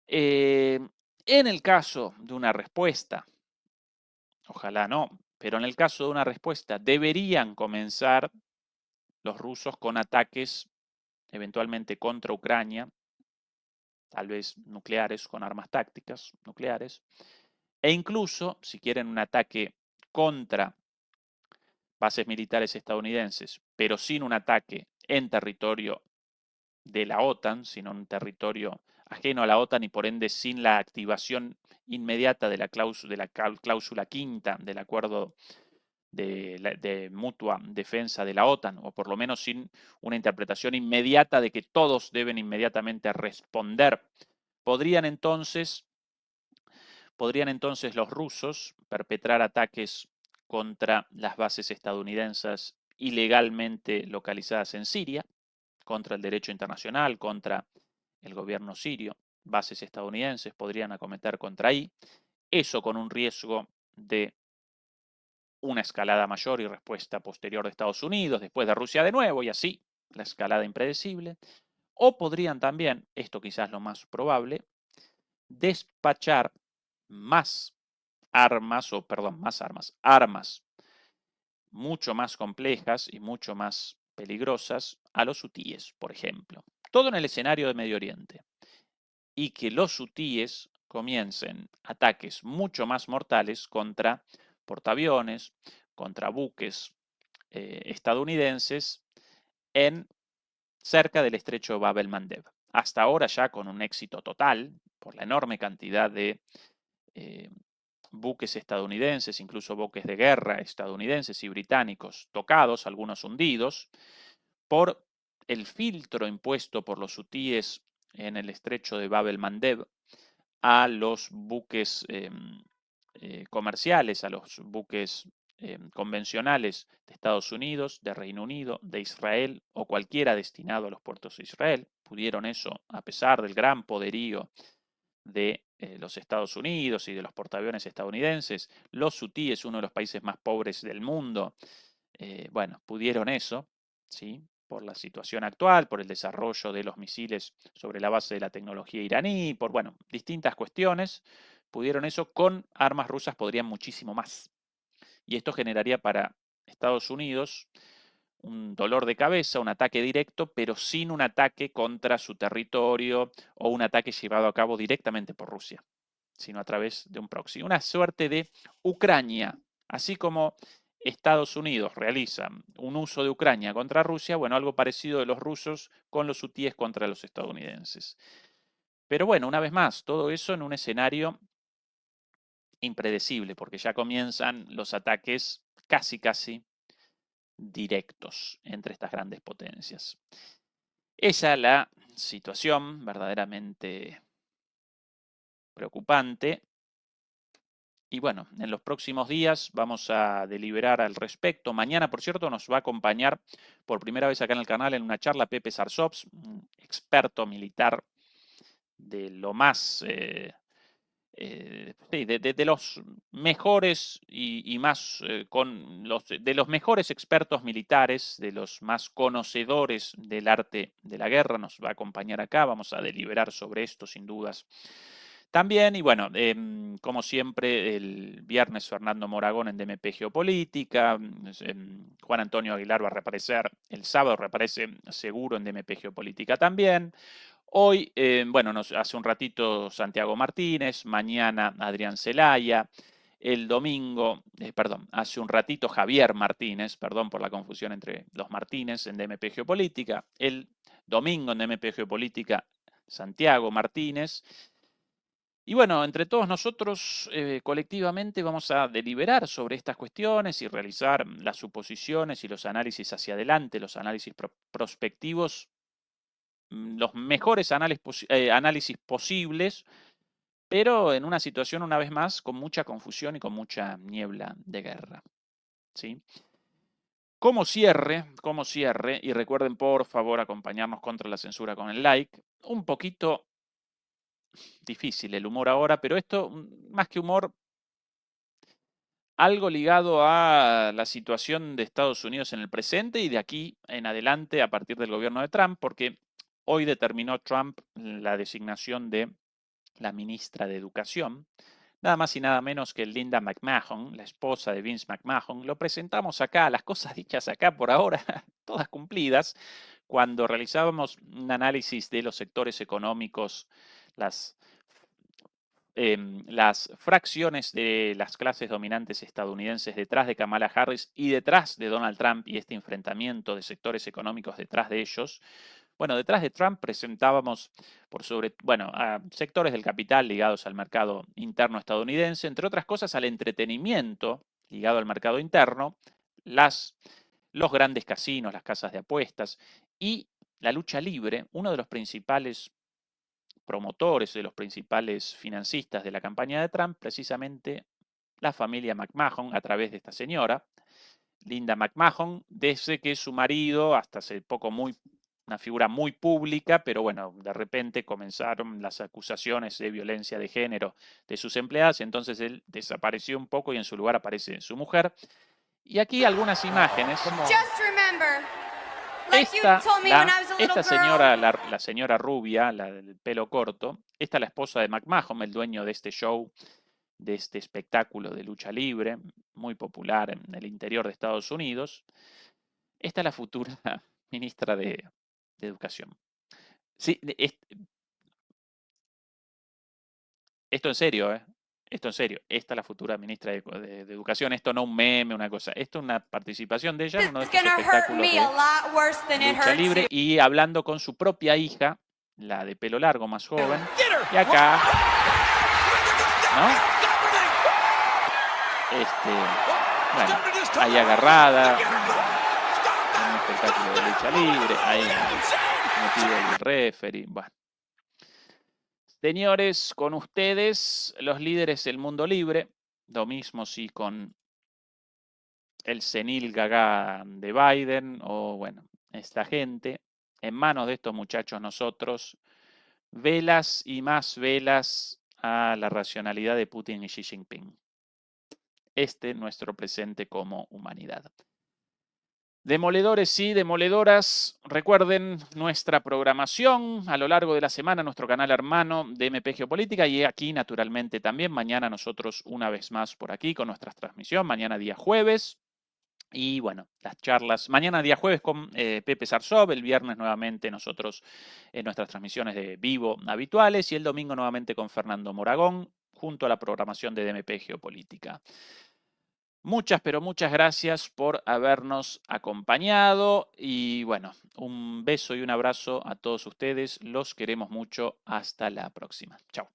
En el caso de una respuesta, ojalá no, pero en el caso de una respuesta, deberían comenzar los rusos con ataques eventualmente contra Ucrania, tal vez nucleares, con armas tácticas nucleares, e incluso, si quieren, un ataque contra bases militares estadounidenses, pero sin un ataque en territorio de la OTAN, sino un territorio ajeno a la OTAN y por ende sin la activación inmediata de la cláusula quinta del acuerdo de mutua defensa de la OTAN, o por lo menos sin una interpretación inmediata de que todos deben inmediatamente responder. Podrían entonces los rusos perpetrar ataques contra las bases estadounidenses ilegalmente localizadas en Siria, contra el derecho internacional, contra el gobierno sirio. Bases estadounidenses podrían acometer contra ahí, eso con un riesgo de una escalada mayor y respuesta posterior de Estados Unidos, después de Rusia de nuevo, y así la escalada impredecible. O podrían también, esto quizás lo más probable, despachar más armas mucho más complejas y mucho más peligrosas a los hutíes, por ejemplo. Todo en el escenario de Medio Oriente. Y que los hutíes comiencen ataques mucho más mortales contra portaaviones, contra buques estadounidenses cerca del estrecho de Bab el-Mandeb. Hasta ahora ya con un éxito total por la enorme cantidad de buques estadounidenses, incluso buques de guerra estadounidenses y británicos tocados, algunos hundidos, por el filtro impuesto por los hutíes en el estrecho de Bab el-Mandeb a los buques comerciales, a los buques convencionales de Estados Unidos, de Reino Unido, de Israel o cualquiera destinado a los puertos de Israel. Pudieron eso, a pesar del gran poderío de los Estados Unidos y de los portaaviones estadounidenses. Los hutíes, uno de los países más pobres del mundo, bueno, pudieron eso, ¿sí? Por la situación actual, por el desarrollo de los misiles sobre la base de la tecnología iraní, por, bueno, distintas cuestiones, pudieron eso. Con armas rusas podrían muchísimo más. Y esto generaría para Estados Unidos un dolor de cabeza, un ataque directo, pero sin un ataque contra su territorio o un ataque llevado a cabo directamente por Rusia, sino a través de un proxy. Una suerte de Ucrania, así como Estados Unidos realiza un uso de Ucrania contra Rusia, bueno, algo parecido de los rusos con los hutíes contra los estadounidenses. Pero bueno, una vez más, todo eso en un escenario impredecible, porque ya comienzan los ataques casi directos entre estas grandes potencias. Esa es la situación verdaderamente preocupante. Y bueno, en los próximos días vamos a deliberar al respecto. Mañana, por cierto, nos va a acompañar por primera vez acá en el canal en una charla Pepe Sarsovs, un experto militar de lo más de los mejores y más de los mejores expertos militares, de los más conocedores del arte de la guerra. Nos va a acompañar acá, vamos a deliberar sobre esto sin dudas También, y bueno, como siempre, el viernes Fernando Moragón en DMP Geopolítica, Juan Antonio Aguilar va a reaparecer, el sábado reaparece seguro en DMP Geopolítica también. Hoy, bueno, hace un ratito Santiago Martínez, mañana Adrián Celaya, el domingo, perdón, hace un ratito Javier Martínez, perdón por la confusión entre los Martínez en DMP Geopolítica, el domingo en DMP Geopolítica Santiago Martínez. Y bueno, entre todos nosotros colectivamente vamos a deliberar sobre estas cuestiones y realizar las suposiciones y los análisis hacia adelante, los análisis prospectivos, los mejores análisis posibles, pero en una situación, una vez más, con mucha confusión y con mucha niebla de guerra. ¿Sí? Como cierre, y recuerden por favor acompañarnos contra la censura con el like, un poquito difícil el humor ahora, pero esto, más que humor, algo ligado a la situación de Estados Unidos en el presente y de aquí en adelante a partir del gobierno de Trump, porque hoy determinó Trump la designación de la ministra de Educación, nada más y nada menos que Linda McMahon, la esposa de Vince McMahon. Lo presentamos acá, las cosas dichas acá por ahora, todas cumplidas, cuando realizábamos un análisis de los sectores económicos, las fracciones de las clases dominantes estadounidenses detrás de Kamala Harris y detrás de Donald Trump y este enfrentamiento de sectores económicos detrás de ellos. Bueno, detrás de Trump presentábamos a sectores del capital ligados al mercado interno estadounidense, entre otras cosas al entretenimiento ligado al mercado interno, los grandes casinos, las casas de apuestas y la lucha libre, uno de los principales promotores, de los principales financistas de la campaña de Trump, precisamente la familia McMahon, a través de esta señora, Linda McMahon, desde que su marido, hasta hace poco una figura muy pública, pero bueno, de repente comenzaron las acusaciones de violencia de género de sus empleadas, y entonces él desapareció un poco y en su lugar aparece su mujer. Y aquí algunas imágenes. Esta señora, la señora rubia, la del pelo corto, esta es la esposa de McMahon, el dueño de este show, de este espectáculo de lucha libre, muy popular en el interior de Estados Unidos. Esta es la futura ministra de Educación. Sí, esto en serio, ¿eh? Esto en serio. Esta es la futura ministra de Educación. Esto no un meme, una cosa. Esto es una participación de ella en uno de estos espectáculos de lucha libre y hablando con su propia hija, la de pelo largo, más joven. Y acá, ¿no? Bueno, ahí agarrada, en un espectáculo de lucha libre, ahí metido el referee, bueno. Señores, con ustedes, los líderes del mundo libre, lo mismo si con el senil gaga de Biden o, bueno, esta gente, en manos de estos muchachos nosotros, velas y más velas a la racionalidad de Putin y Xi Jinping. Nuestro presente como humanidad. Demoledores y demoledoras, recuerden nuestra programación a lo largo de la semana, nuestro canal hermano de MP Geopolítica y aquí naturalmente también mañana nosotros una vez más por aquí con nuestra transmisión, mañana día jueves. Y bueno, las charlas, mañana día jueves con Pepe Sarsov, el viernes nuevamente nosotros en nuestras transmisiones de vivo habituales y el domingo nuevamente con Fernando Moragón junto a la programación de DMP Geopolítica. Muchas, pero muchas gracias por habernos acompañado y bueno, un beso y un abrazo a todos ustedes. Los queremos mucho. Hasta la próxima. Chao.